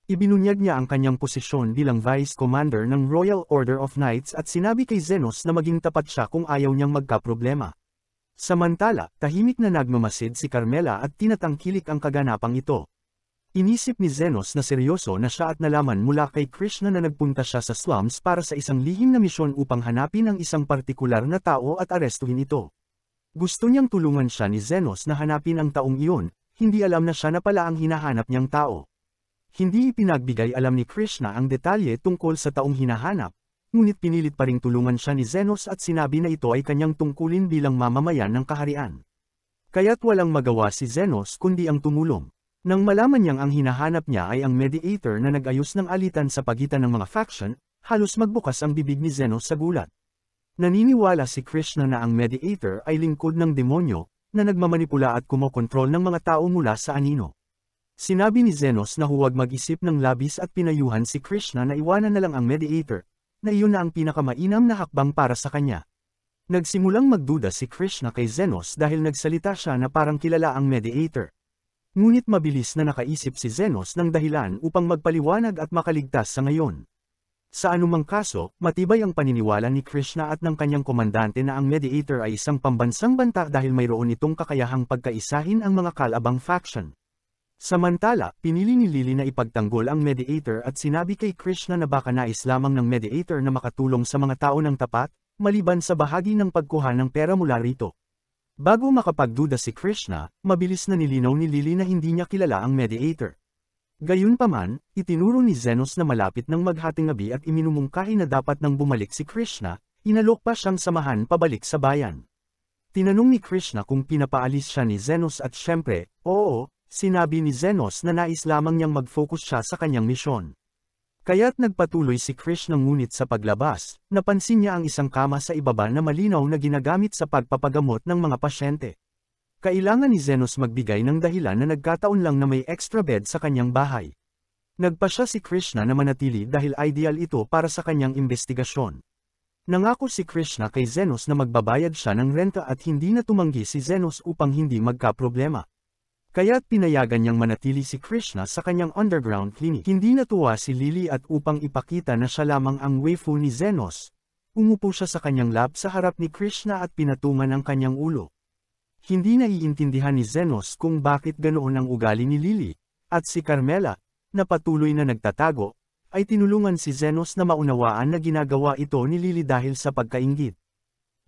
Speaker 1: Ibinunyag niya ang kanyang posisyon bilang Vice Commander ng Royal Order of Knights at sinabi kay Zenos na maging tapat siya kung ayaw niyang magkaproblema. Samantala, tahimik na nagmamasid si Carmela at tinatangkilik ang kaganapang ito. Inisip ni Zenos na seryoso na siya at nalaman mula kay Krishna na nagpunta siya sa slums para sa isang lihim na misyon upang hanapin ang isang partikular na tao at arestuhin ito. Gusto niyang tulungan siya ni Zenos na hanapin ang taong iyon, hindi alam na siya na pala ang hinahanap niyang tao. Hindi ipinagbigay alam ni Krishna ang detalye tungkol sa taong hinahanap, ngunit pinilit pa ring tulungan siya ni Zenos at sinabi na ito ay kanyang tungkulin bilang mamamayan ng kaharian. Kaya't walang magawa si Zenos kundi ang tumulong. Nang malaman niyang ang hinahanap niya ay ang mediator na nag-ayos ng alitan sa pagitan ng mga faction, halos magbukas ang bibig ni Zenos sa gulat. Naniniwala si Krishna na ang mediator ay lingkod ng demonyo, na nagmamanipula at kumokontrol ng mga tao mula sa anino. Sinabi ni Zenos na huwag mag-isip ng labis at pinayuhan si Krishna na iwanan na lang ang mediator, na iyon na ang pinakamainam na hakbang para sa kanya. Nagsimulang magduda si Krishna kay Zenos dahil nagsalita siya na parang kilala ang mediator. Ngunit mabilis na nakaisip si Zenos ng dahilan upang magpaliwanag at makaligtas sa ngayon. Sa anumang kaso, matibay ang paniniwala ni Krishna at ng kanyang komandante na ang mediator ay isang pambansang banta dahil mayroon itong kakayahang pagkaisahin ang mga kalabang faction. Samantala, pinili ni Lily na ipagtanggol ang mediator at sinabi kay Krishna na baka nais lamang ng mediator na makatulong sa mga tao ng tapat, maliban sa bahagi ng pagkuha ng pera mula rito. Bago makapagduda si Krishna, mabilis na nilinaw ni Lily na hindi niya kilala ang mediator. Gayunpaman, itinuro ni Zenos na malapit ng maghating gabi at iminumungkahi na dapat nang bumalik si Krishna, inalok pa siyang samahan pabalik sa bayan. Tinanong ni Krishna kung pinapaalis siya ni Zenos at syempre, oo. Sinabi ni Zenos na nais lamang niyang mag-focus siya sa kanyang misyon. Kaya't nagpatuloy si Krishna ngunit sa paglabas, napansin niya ang isang kama sa ibaba na malinaw na ginagamit sa pagpapagamot ng mga pasyente. Kailangan ni Zenos magbigay ng dahilan na nagkataon lang na may extra bed sa kanyang bahay. Nagpasya si Krishna na manatili dahil ideal ito para sa kanyang investigasyon. Nangako si Krishna kay Zenos na magbabayad siya ng renta at hindi na tumanggi si Zenos upang hindi magkaproblema. Kaya't pinayagan niyang manatili si Krishna sa kanyang underground clinic. Hindi natuwa si Lily at upang ipakita na siya lamang ang waifu ni Zenos, umupo siya sa kanyang lap sa harap ni Krishna at pinatungan ang kanyang ulo. Hindi naiintindihan ni Zenos kung bakit ganoon ang ugali ni Lily, at si Carmela, na patuloy na nagtatago, ay tinulungan si Zenos na maunawaan na ginagawa ito ni Lily dahil sa pagkainggit.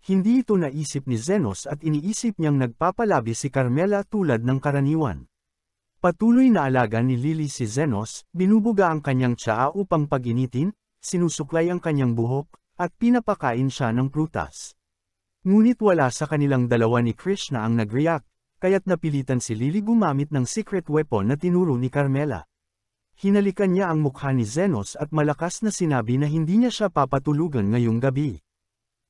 Speaker 1: Hindi ito naisip ni Zenos at iniisip niyang nagpapalabi si Carmela tulad ng karaniwan. Patuloy na alaga ni Lily si Zenos, binubuga ang kanyang tsaa upang pag-initin, sinusuklay ang kanyang buhok, at pinapakain siya ng prutas. Ngunit wala sa kanilang dalawa ni Krishna ang nag-react, kaya't napilitan si Lily gumamit ng secret weapon na tinuro ni Carmela. Hinalikan niya ang mukha ni Zenos at malakas na sinabi na hindi niya siya papatulugan ngayong gabi.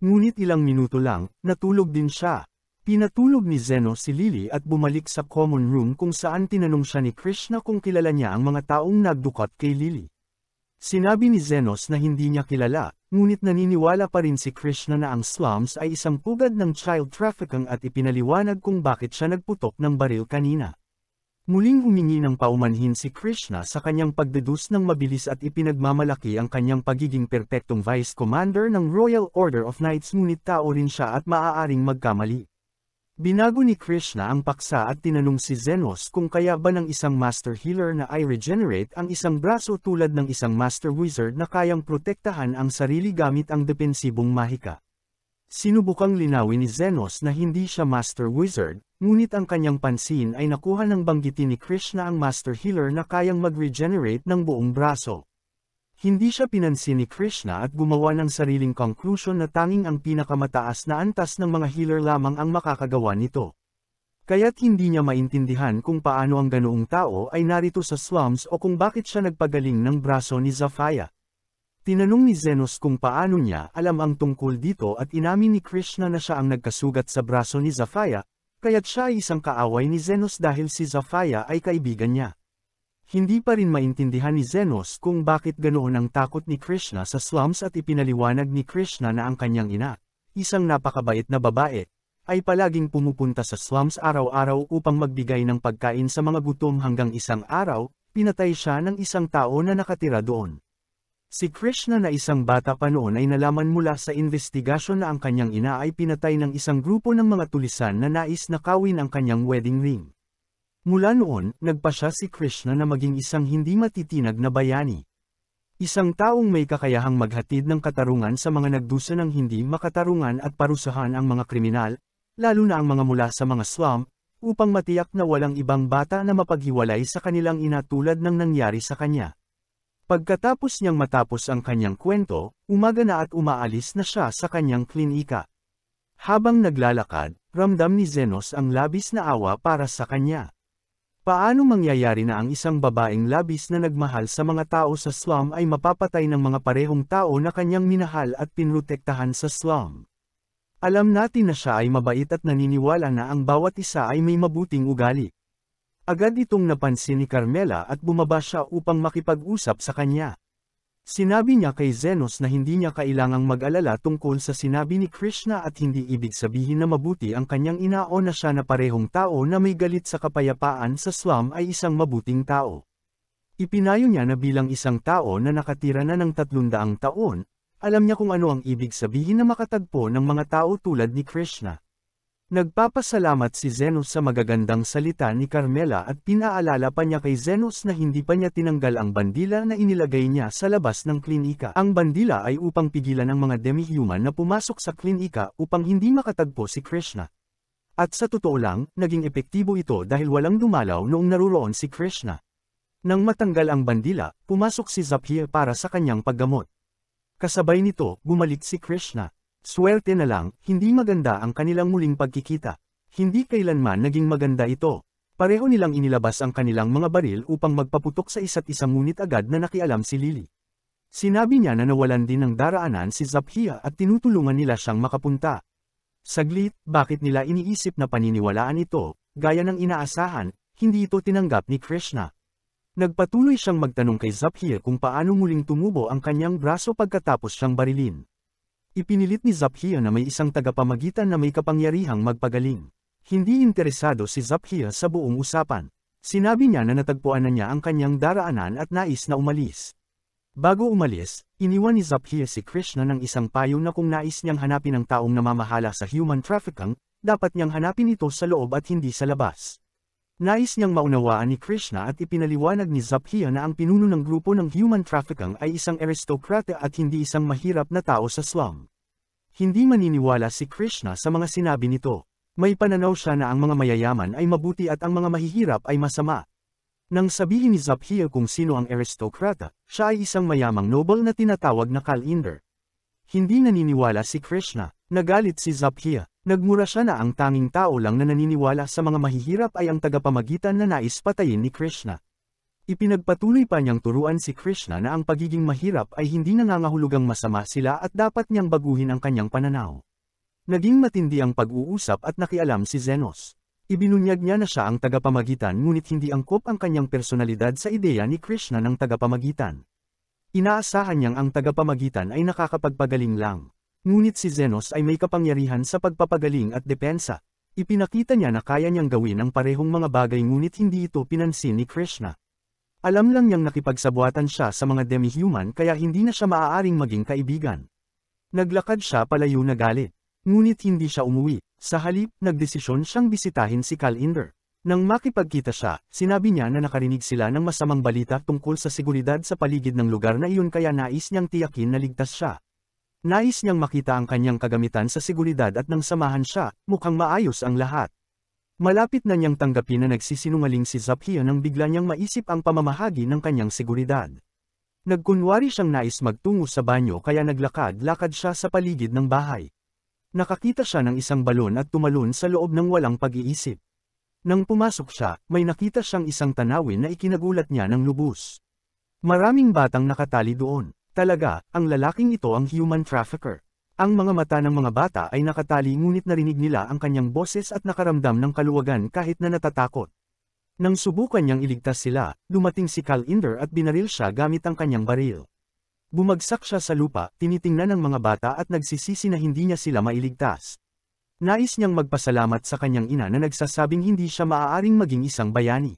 Speaker 1: Ngunit ilang minuto lang, natulog din siya. Pinatulog ni Zenos si Lily at bumalik sa common room kung saan tinanong siya ni Krishna kung kilala niya ang mga taong nagdukot kay Lily. Sinabi ni Zenos na hindi niya kilala, ngunit naniniwala pa rin si Krishna na ang slums ay isang pugad ng child trafficking at ipinaliwanag kung bakit siya nagputok ng baril kanina. Muling humingi ng paumanhin si Krishna sa kanyang pagdeduce ng mabilis at ipinagmamalaki ang kanyang pagiging perpektong Vice Commander ng Royal Order of Knights ngunit tao rin siya at maaaring magkamali. Binago ni Krishna ang paksa at tinanong si Zenos kung kaya ba ng isang Master Healer na i-regenerate ang isang braso tulad ng isang Master Wizard na kayang protektahan ang sarili gamit ang depensibong mahika. Sinubukang linawin ni Zenos na hindi siya Master Wizard, ngunit ang kanyang pansin ay nakuha ng banggitin ni Krishna ang Master Healer na kayang mag-regenerate ng buong braso. Hindi siya pinansin ni Krishna at gumawa ng sariling conclusion na tanging ang pinakamataas na antas ng mga healer lamang ang makakagawa nito. Kaya't hindi niya maintindihan kung paano ang ganoong tao ay narito sa slums o kung bakit siya nagpagaling ng braso ni Zaphia. Tinanong ni Zenos kung paano niya alam ang tungkol dito at inamin ni Krishna na siya ang nagkasugat sa braso ni Zaphia, kaya't siya ay isang kaaway ni Zenos dahil si Zaphia ay kaibigan niya. Hindi pa rin maintindihan ni Zenos kung bakit ganoon ang takot ni Krishna sa slums at ipinaliwanag ni Krishna na ang kanyang ina, isang napakabait na babae, ay palaging pumupunta sa slums araw-araw upang magbigay ng pagkain sa mga gutom hanggang isang araw, pinatay siya ng isang tao na nakatira doon. Si Krishna na isang bata pa noon ay nalaman mula sa investigasyon na ang kanyang ina ay pinatay ng isang grupo ng mga tulisan na nais nakawin ang kanyang wedding ring. Mula noon, nagpasya si Krishna na maging isang hindi matitinag na bayani. Isang taong may kakayahang maghatid ng katarungan sa mga nagdusa ng hindi makatarungan at parusahan ang mga kriminal, lalo na ang mga mula sa mga slum, upang matiyak na walang ibang bata na mapaghiwalay sa kanilang ina tulad ng nangyari sa kanya. Pagkatapos niyang matapos ang kanyang kwento, umaga na at umaalis na siya sa kanyang klinika. Habang naglalakad, ramdam ni Zenos ang labis na awa para sa kanya. Paano mangyayari na ang isang babaeng labis na nagmahal sa mga tao sa slum ay mapapatay ng mga parehong tao na kanyang minahal at pinrotektahan sa slum? Alam natin na siya ay mabait at naniniwala na ang bawat isa ay may mabuting ugali. Agad itong napansin ni Carmela at bumaba siya upang makipag-usap sa kanya. Sinabi niya kay Zenos na hindi niya kailangang mag-alala tungkol sa sinabi ni Krishna at hindi ibig sabihin na mabuti ang kanyang ina o na siya na parehong tao na may galit sa kapayapaan sa slum ay isang mabuting tao. Ipinayo niya na bilang isang tao na nakatira na ng 300 taon, alam niya kung ano ang ibig sabihin na makatagpo ng mga tao tulad ni Krishna. Nagpapasalamat si Zenos sa magagandang salita ni Carmela at pinaalala pa niya kay Zenos na hindi pa niya tinanggal ang bandila na inilagay niya sa labas ng klinika. Ang bandila ay upang pigilan ang mga demi-human na pumasok sa klinika upang hindi makatagpo si Krishna. At sa totoo lang, naging epektibo ito dahil walang dumalaw noong naruroon si Krishna. Nang matanggal ang bandila, pumasok si Zaphia para sa kanyang paggamot. Kasabay nito, bumalik si Krishna. Swerte na lang, hindi maganda ang kanilang muling pagkikita. Hindi kailanman naging maganda ito. Pareho nilang inilabas ang kanilang mga baril upang magpaputok sa isa't isa ngunit agad na nakialam si Lily. Sinabi niya na nawalan din ng daraanan si Zaphia at tinutulungan nila siyang makapunta. Saglit, bakit nila iniisip na paniniwalaan ito, gaya ng inaasahan, hindi ito tinanggap ni Krishna. Nagpatuloy siyang magtanong kay Zaphia kung paano muling tumubo ang kanyang braso pagkatapos siyang barilin. Ipinilit ni Zaphia na may isang tagapamagitan na may kapangyarihang magpagaling. Hindi interesado si Zaphia sa buong usapan. Sinabi niya na natagpuan na niya ang kanyang daraanan at nais na umalis. Bago umalis, iniwan ni Zaphia si Krishna ng isang payo na kung nais niyang hanapin ang taong namamahala sa human trafficking, dapat niyang hanapin ito sa loob at hindi sa labas. Nais niyang maunawaan ni Krishna at ipinaliwanag ni Zaphia na ang pinuno ng grupo ng human trafficking ay isang aristokrata at hindi isang mahirap na tao sa slum. Hindi maniniwala si Krishna sa mga sinabi nito. May pananaw siya na ang mga mayayaman ay mabuti at ang mga mahihirap ay masama. Nang sabihin ni Zaphia kung sino ang aristokrata, siya ay isang mayamang noble na tinatawag na Kalinder. Hindi naniniwala si Krishna. Nagalit si Zaphia. Nagmura siya na ang tanging tao lang na naniniwala sa mga mahihirap ay ang tagapamagitan na nais patayin ni Krishna. Ipinagpatuloy pa niyang turuan si Krishna na ang pagiging mahirap ay hindi nangangahulugang masama sila at dapat niyang baguhin ang kanyang pananaw. Naging matindi ang pag-uusap at nakialam si Zenos. Ibinunyag niya na siya ang tagapamagitan ngunit hindi angkop ang kanyang personalidad sa ideya ni Krishna ng tagapamagitan. Inaasahan niyang ang tagapamagitan ay nakakapagpagaling lang. Ngunit si Zenos ay may kapangyarihan sa pagpapagaling at depensa. Ipinakita niya na kaya niyang gawin ang parehong mga bagay ngunit hindi ito pinansin ni Krishna. Alam lang niyang nakipagsabuatan siya sa mga demi-human kaya hindi na siya maaaring maging kaibigan. Naglakad siya palayo na galit. Ngunit hindi siya umuwi. Sa halip, nagdesisyon siyang bisitahin si Kalinder. Nang makipagkita siya, sinabi niya na nakarinig sila ng masamang balita tungkol sa seguridad sa paligid ng lugar na iyon kaya nais niyang tiyakin na ligtas siya. Nais niyang makita ang kanyang kagamitan sa seguridad at nang samahan siya, mukhang maayos ang lahat. Malapit na niyang tanggapin na nagsisinungaling si Zaphia nang bigla niyang maisip ang pamamahagi ng kanyang seguridad. Nagkunwari siyang nais magtungo sa banyo kaya naglakad-lakad siya sa paligid ng bahay. Nakakita siya ng isang balon at tumalon sa loob ng walang pag-iisip. Nang pumasok siya, may nakita siyang isang tanawin na ikinagulat niya ng lubos. Maraming batang nakatali doon. Talaga, ang lalaking ito ang human trafficker. Ang mga mata ng mga bata ay nakatali ngunit narinig nila ang kanyang boses at nakaramdam ng kaluwagan kahit na natatakot. Nang subukan niyang iligtas sila, dumating si Calendar at binaril siya gamit ang kanyang baril. Bumagsak siya sa lupa, tinitingnan ng mga bata at nagsisisi na hindi niya sila mailigtas. Nais niyang magpasalamat sa kanyang ina na nagsasabing hindi siya maaaring maging isang bayani.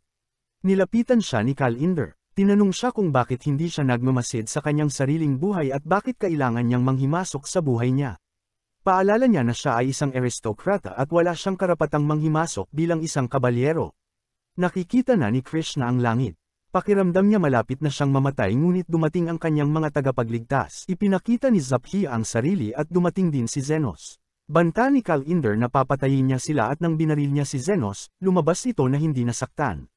Speaker 1: Nilapitan siya ni Calendar. Tinanong siya kung bakit hindi siya nagmamasid sa kanyang sariling buhay at bakit kailangan niyang manghimasok sa buhay niya. Paalala niya na siya ay isang aristokrata at wala siyang karapatang manghimasok bilang isang kabalyero. Nakikita na ni Krishna ang langit. Pakiramdam niya malapit na siyang mamatay ngunit dumating ang kanyang mga tagapagligtas. Ipinakita ni Zaphia ang sarili at dumating din si Zenos. Banta ni Calendar na papatayin niya sila at nang binaril niya si Zenos, lumabas ito na hindi nasaktan.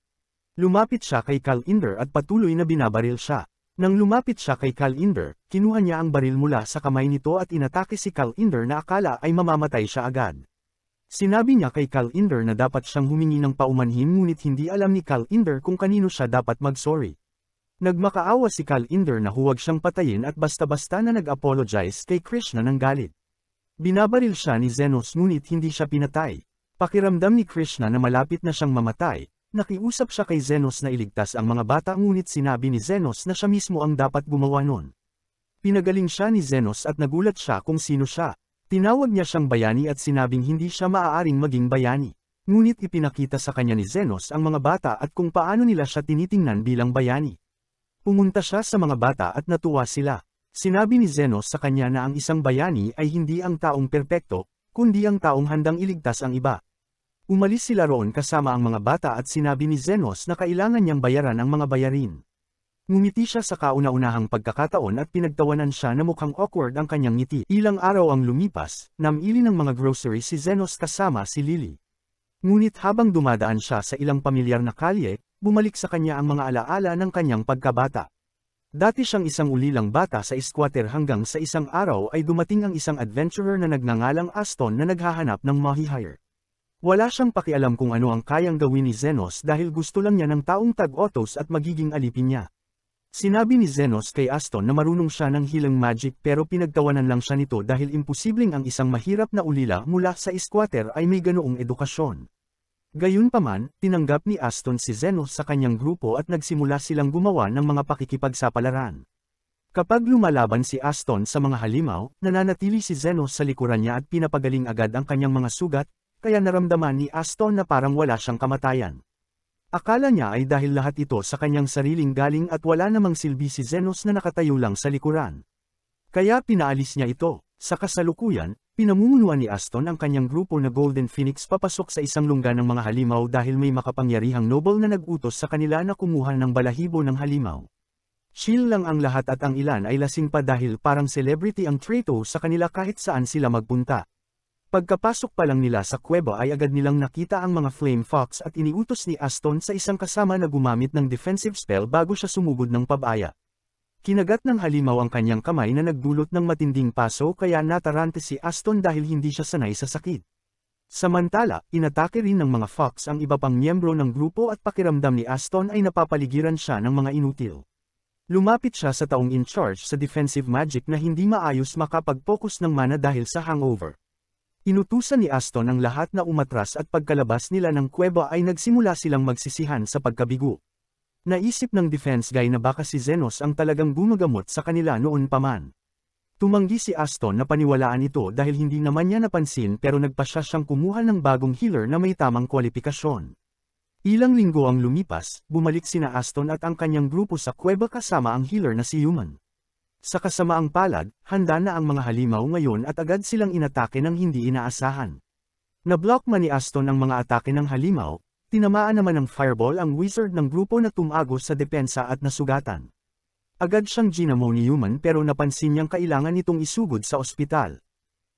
Speaker 1: Lumapit siya kay Calendar at patuloy na binabaril siya. Nang lumapit siya kay Calendar, kinuha niya ang baril mula sa kamay nito at inatake si Calendar na akala ay mamamatay siya agad. Sinabi niya kay Calendar na dapat siyang humingi ng paumanhin ngunit hindi alam ni Calendar kung kanino siya dapat mag-sorry. Nagmakaawa si Calendar na huwag siyang patayin at basta-basta na nag-apologize kay Krishna ng galit. Binabaril siya ni Zenos ngunit hindi siya pinatay. Pakiramdam ni Krishna na malapit na siyang mamatay. Nakiusap siya kay Zenos na iligtas ang mga bata ngunit sinabi ni Zenos na siya mismo ang dapat gumawa nun. Pinagaling siya ni Zenos at nagulat siya kung sino siya. Tinawag niya siyang bayani at sinabing hindi siya maaaring maging bayani. Ngunit ipinakita sa kanya ni Zenos ang mga bata at kung paano nila siya tinitingnan bilang bayani. Pumunta siya sa mga bata at natuwa sila. Sinabi ni Zenos sa kanya na ang isang bayani ay hindi ang taong perpekto, kundi ang taong handang iligtas ang iba. Umalis sila roon kasama ang mga bata at sinabi ni Zenos na kailangan niyang bayaran ang mga bayarin. Ngumiti siya sa kauna-unahang pagkakataon at pinagtawanan siya na mukhang awkward ang kanyang ngiti. Ilang araw ang lumipas, namili ng mga groceries si Zenos kasama si Lily. Ngunit habang dumadaan siya sa ilang pamilyar na kalye, bumalik sa kanya ang mga alaala ng kanyang pagkabata. Dati siyang isang ulilang bata sa squatter hanggang sa isang araw ay dumating ang isang adventurer na nagngangalang Aston na naghahanap ng mahihire. Wala siyang pakialam kung ano ang kayang gawin ni Zenos dahil gusto lang niya ng taong tag-otos at magiging alipin niya. Sinabi ni Zenos kay Aston na marunong siya ng healing magic pero pinagtawanan lang siya nito dahil imposibleng ang isang mahirap na ulila mula sa squatter ay may ganoong edukasyon. Gayunpaman, tinanggap ni Aston si Zenos sa kanyang grupo at nagsimula silang gumawa ng mga pakikipagsapalaran. Kapag lumalaban si Aston sa mga halimaw, nananatili si Zenos sa likuran niya at pinapagaling agad ang kanyang mga sugat, kaya naramdaman ni Aston na parang wala siyang kamatayan. Akala niya ay dahil lahat ito sa kanyang sariling galing at wala namang silbi si Zenos na nakatayo lang sa likuran. Kaya pinaalis niya ito. Sa kasalukuyan, pinamumunuan ni Aston ang kanyang grupo na Golden Phoenix papasok sa isang lungga ng mga halimaw dahil may makapangyarihang noble na nag-utos sa kanila na kumuha ng balahibo ng halimaw. Chill lang ang lahat at ang ilan ay lasing pa dahil parang celebrity ang Trato sa kanila kahit saan sila magpunta. Pagkapasok pa lang nila sa kuweba ay agad nilang nakita ang mga Flame Fox at iniutos ni Aston sa isang kasama na gumamit ng defensive spell bago siya sumugod ng pabaya. Kinagat ng halimaw ang kanyang kamay na nagdulot ng matinding paso kaya natarante si Aston dahil hindi siya sanay sa sakit. Samantala, inatake rin ng mga Fox ang iba pang miyembro ng grupo at pakiramdam ni Aston ay napapaligiran siya ng mga inutil. Lumapit siya sa taong in charge sa defensive magic na hindi maayos makapag-focus ng mana dahil sa hangover. Inutusan ni Aston ang lahat na umatras at pagkalabas nila ng kuweba ay nagsimula silang magsisihan sa pagkabigo. Naisip ng defense guy na baka si Zenos ang talagang gumagamot sa kanila noon pa man. Tumanggi si Aston na paniwalaan ito dahil hindi naman niya napansin pero nagpasya siyang kumuha ng bagong healer na may tamang kwalifikasyon. Ilang linggo ang lumipas, bumalik sina Aston at ang kanyang grupo sa kuweba kasama ang healer na si Human. Sa kasamaang palad, handa na ang mga halimaw ngayon at agad silang inatake ng hindi inaasahan. Nablock man ni Aston ang mga atake ng halimaw, tinamaan naman ng fireball ang wizard ng grupo na tumagos sa depensa at nasugatan. Agad siyang ginamo ni Human pero napansin niyang kailangan itong isugod sa ospital.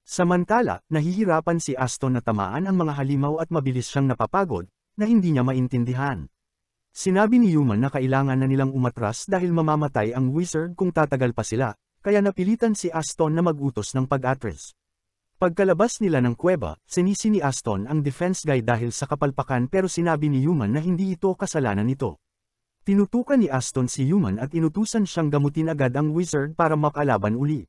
Speaker 1: Samantala, nahihirapan si Aston na tamaan ang mga halimaw at mabilis siyang napapagod, na hindi niya maintindihan. Sinabi ni Human na kailangan na nilang umatras dahil mamamatay ang wizard kung tatagal pa sila, kaya napilitan si Aston na mag-utos ng pag-atras. Pagkalabas nila ng kuweba, sinisi ni Aston ang defense guy dahil sa kapalpakan pero sinabi ni Human na hindi ito kasalanan nito. Tinutukan ni Aston si Human at inutusan siyang gamutin agad ang wizard para makalaban uli.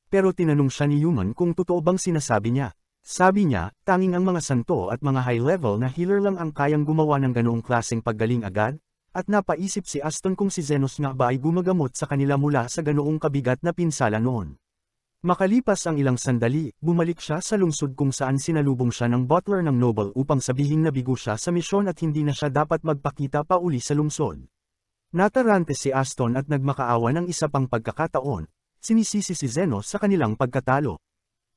Speaker 1: Pero tinanong siya ni Human kung totoo bang sinasabi niya. Sabi niya, tanging ang mga santo at mga high-level na healer lang ang kayang gumawa ng ganoong klaseng paggaling agad, at napaisip si Aston kung si Zenos nga ba ay gumagamot sa kanila mula sa ganoong kabigat na pinsala noon. Makalipas ang ilang sandali, bumalik siya sa lungsod kung saan sinalubong siya ng butler ng noble upang sabihing nabigo siya sa misyon at hindi na siya dapat magpakita pa uli sa lungsod. Natarante si Aston at nagmakaawa ng isa pang pagkakataon. Sinisisi si Zenos sa kanilang pagkatalo.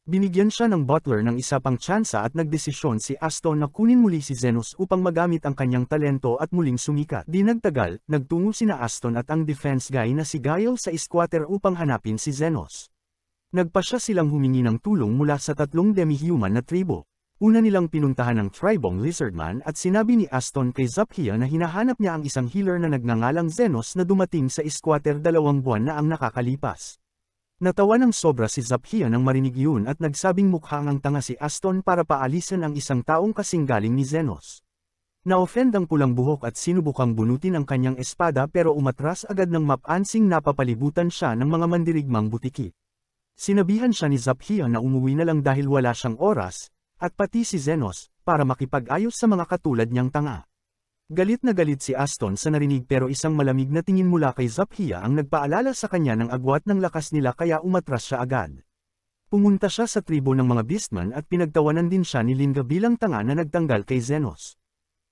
Speaker 1: Binigyan siya ng butler ng isa pang tsansa at nagdesisyon si Aston na kunin muli si Zenos upang magamit ang kanyang talento at muling sumikat. Di nagtagal, nagtungo sina Aston at ang defense guy na si Gael sa squatter upang hanapin si Zenos. Nagpasya silang humingi ng tulong mula sa 3 demi-human na tribo. Una nilang pinuntahan ng tribong Lizardman at sinabi ni Aston kay Zaphia na hinahanap niya ang isang healer na nagngangalang Zenos na dumating sa squatter 2 buwan na ang nakakalipas. Natawa ng sobra si Zaphia nang marinig yun at nagsabing mukhang ang tanga si Aston para paalisan ang isang taong kasing galing ni Zenos. Na-offend ang pulang buhok at sinubukang bunutin ang kanyang espada pero umatras agad ng mapansing napapalibutan siya ng mga mandirigmang butiki. Sinabihan siya ni Zaphia na umuwi na lang dahil wala siyang oras, at pati si Zenos, para makipag-ayos sa mga katulad niyang tanga. Galit na galit si Aston sa narinig pero isang malamig na tingin mula kay Zaphia ang nagpaalala sa kanya ng agwat ng lakas nila kaya umatras siya agad. Pumunta siya sa tribo ng mga beastman at pinagtawanan din siya ni Linga bilang tanga na nagtanggal kay Zenos.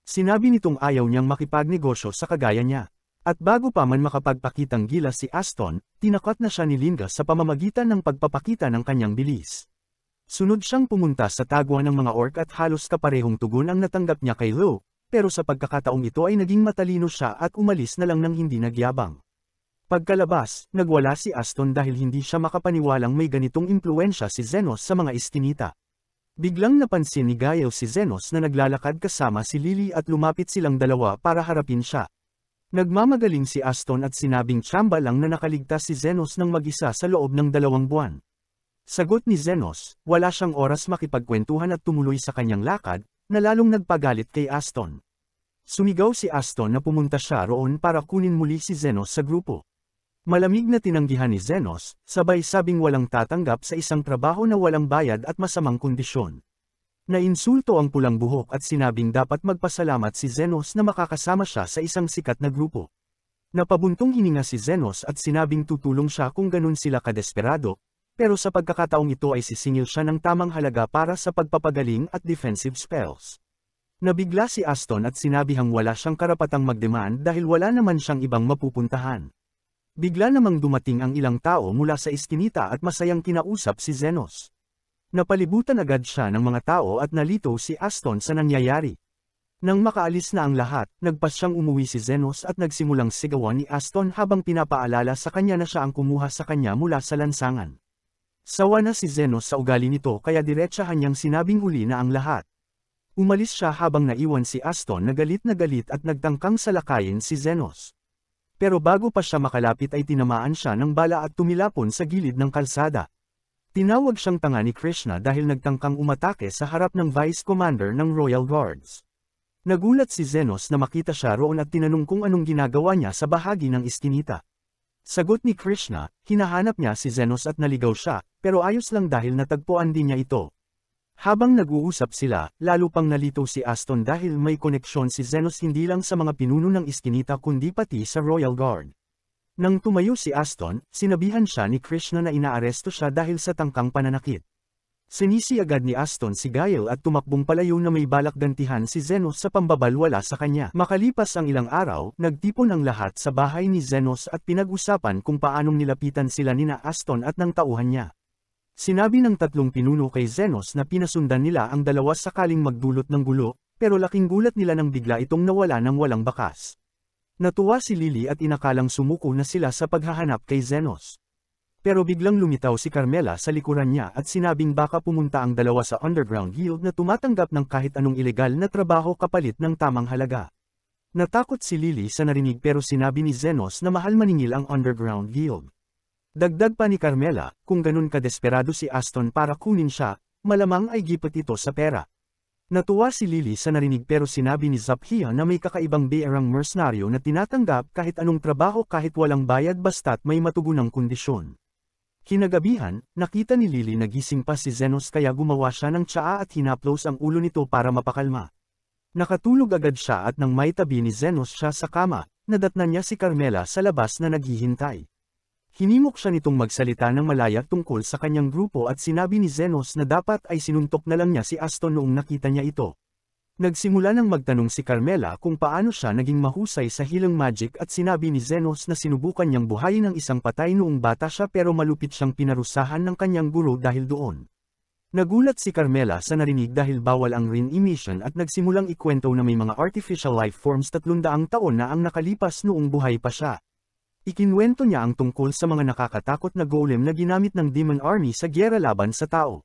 Speaker 1: Sinabi nitong ayaw niyang makipagnegosyo sa kagaya niya. At bago pa man makapagpakitang gilas si Aston, tinakat na siya ni Linga sa pamamagitan ng pagpapakita ng kanyang bilis. Sunod siyang pumunta sa tagwa ng mga orc at halos kaparehong tugon ang natanggap niya kay Lo. Pero sa pagkakataong ito ay naging matalino siya at umalis na lang nang hindi nagyabang. Pagkalabas, nagwala si Aston dahil hindi siya makapaniwalang may ganitong impluensya si Zenos sa mga iskinita. Biglang napansin ni Gael si Zenos na naglalakad kasama si Lily at lumapit silang dalawa para harapin siya. Nagmamagaling si Aston at sinabing tsamba lang na nakaligtas si Zenos ng mag-isa sa loob ng 2 buwan. Sagot ni Zenos, wala siyang oras makipagkwentuhan at tumuloy sa kanyang lakad, na lalong nagpagalit kay Aston. Sumigaw si Aston na pumunta siya roon para kunin muli si Zenos sa grupo. Malamig na tinanggihan ni Zenos, sabay sabing walang tatanggap sa isang trabaho na walang bayad at masamang kondisyon. Nainsulto ang pulang buhok at sinabing dapat magpasalamat si Zenos na makakasama siya sa isang sikat na grupo. Napabuntong hininga si Zenos at sinabing tutulong siya kung ganun sila kadesperado, pero sa pagkakataong ito ay sisingil siya ng tamang halaga para sa pagpapagaling at defensive spells. Nabigla si Aston at sinabihang wala siyang karapatang mag-demand dahil wala naman siyang ibang mapupuntahan. Bigla namang dumating ang ilang tao mula sa iskinita at masayang kinausap si Zenos. Napalibutan agad siya ng mga tao at nalito si Aston sa nangyayari. Nang makaalis na ang lahat, nagpasyang umuwi si Zenos at nagsimulang sigawan ni Aston habang pinapaalala sa kanya na siya ang kumuha sa kanya mula sa lansangan. Sawa na si Zenos sa ugali nito kaya diretsahan niyang sinabing uli na ang lahat. Umalis siya habang naiwan si Aston na galit at nagtangkang salakayin si Zenos. Pero bago pa siya makalapit ay tinamaan siya ng bala at tumilapon sa gilid ng kalsada. Tinawag siyang tanga ni Krishna dahil nagtangkang umatake sa harap ng Vice Commander ng Royal Guards. Nagulat si Zenos na makita siya roon at tinanong kung anong ginagawa niya sa bahagi ng iskinita. Sagot ni Krishna, hinahanap niya si Zenos at naligaw siya, pero ayos lang dahil natagpuan din niya ito. Habang nag-uusap sila, lalo pang nalito si Aston dahil may koneksyon si Zenos hindi lang sa mga pinuno ng iskinita kundi pati sa Royal Guard. Nang tumayo si Aston, sinabihan siya ni Krishna na inaaresto siya dahil sa tangkang pananakit. Sinisi agad ni Aston si Gael at tumakbong palayo na may balak gantihan si Zenos sa pambabalwala sa kanya. Makalipas ang ilang araw, nagtipon ang lahat sa bahay ni Zenos at pinag-usapan kung paanong nilapitan sila nina Aston at ng tauhan niya. Sinabi ng 3 pinuno kay Zenos na pinasundan nila ang 2 sakaling magdulot ng gulo, pero laking gulat nila nang bigla itong nawala ng walang bakas. Natuwa si Lily at inakalang sumuko na sila sa paghahanap kay Zenos. Pero biglang lumitaw si Carmela sa likuran niya at sinabing baka pumunta ang dalawa sa underground guild na tumatanggap ng kahit anong ilegal na trabaho kapalit ng tamang halaga. Natakot si Lily sa narinig pero sinabi ni Zenos na mahal maningil ang underground guild. Dagdag pa ni Carmela, kung ganun kadesperado si Aston para kunin siya, malamang ay gipit ito sa pera. Natuwa si Lily sa narinig pero sinabi ni Zaphia na may kakaibang bearang mercenaryo na tinatanggap kahit anong trabaho kahit walang bayad basta't may matugunang kondisyon. Kinagabihan, nakita ni Lily na gising pa si Zenos kaya gumawa siya ng tsaa at hinaplos ang ulo nito para mapakalma. Nakatulog agad siya at nang may tabi ni Zenos siya sa kama, nadatnan niya si Carmela sa labas na naghihintay. Hinimok siya nitong magsalita ng malaya tungkol sa kanyang grupo at sinabi ni Zenos na dapat ay sinuntok na lang niya si Aston noong nakita niya ito. Nagsimula nang magtanong si Carmela kung paano siya naging mahusay sa healing magic at sinabi ni Zenos na sinubukan niyang buhayin ang isang patay noong bata siya pero malupit siyang pinarusahan ng kanyang guro dahil doon. Nagulat si Carmela sa narinig dahil bawal ang rin emission at nagsimulang ikwento na may mga artificial life forms 300 taon na ang nakalipas noong buhay pa siya. Ikinwento niya ang tungkol sa mga nakakatakot na golem na ginamit ng Demon Army sa gyera laban sa tao.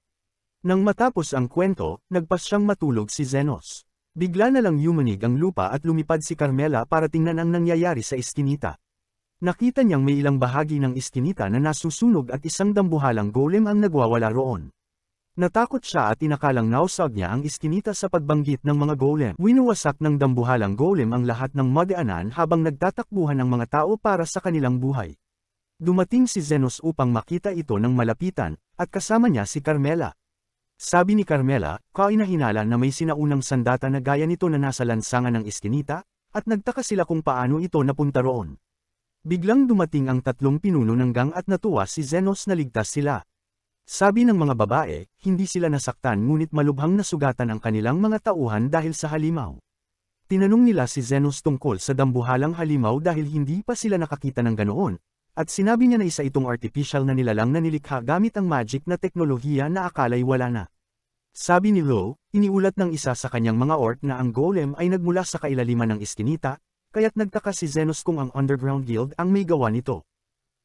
Speaker 1: Nang matapos ang kwento, nagpas siyang matulog si Zenos. Bigla na lang yumanig ang lupa at lumipad si Carmela para tingnan ang nangyayari sa iskinita. Nakita niyang may ilang bahagi ng iskinita na nasusunog at isang dambuhalang golem ang nagwawala roon. Natakot siya at inakalang nausag niya ang iskinita sa pagbanggit ng mga golem. Winuwasak ng dambuhalang golem ang lahat ng madaanan habang nagtatakbuhan ang mga tao para sa kanilang buhay. Dumating si Zenos upang makita ito ng malapitan, at kasama niya si Carmela. Sabi ni Carmela, kainahinala na may sinaunang sandata na gaya nito na nasa lansangan ng iskinita, at nagtaka sila kung paano ito napunta roon. Biglang dumating ang 3 pinuno ng gang at natuwa si Zenos na ligtas sila. Sabi ng mga babae, hindi sila nasaktan ngunit malubhang nasugatan ang kanilang mga tauhan dahil sa halimaw. Tinanong nila si Zenos tungkol sa dambuhalang halimaw dahil hindi pa sila nakakita ng ganoon, at sinabi niya na isa itong artificial na nilalang na nilikha gamit ang magic na teknolohiya na akala'y wala na. Sabi ni Lo, iniulat ng isa sa kanyang mga orc na ang golem ay nagmula sa kailaliman ng iskinita, kaya't nagtaka si Zenos kung ang underground guild ang may gawa nito.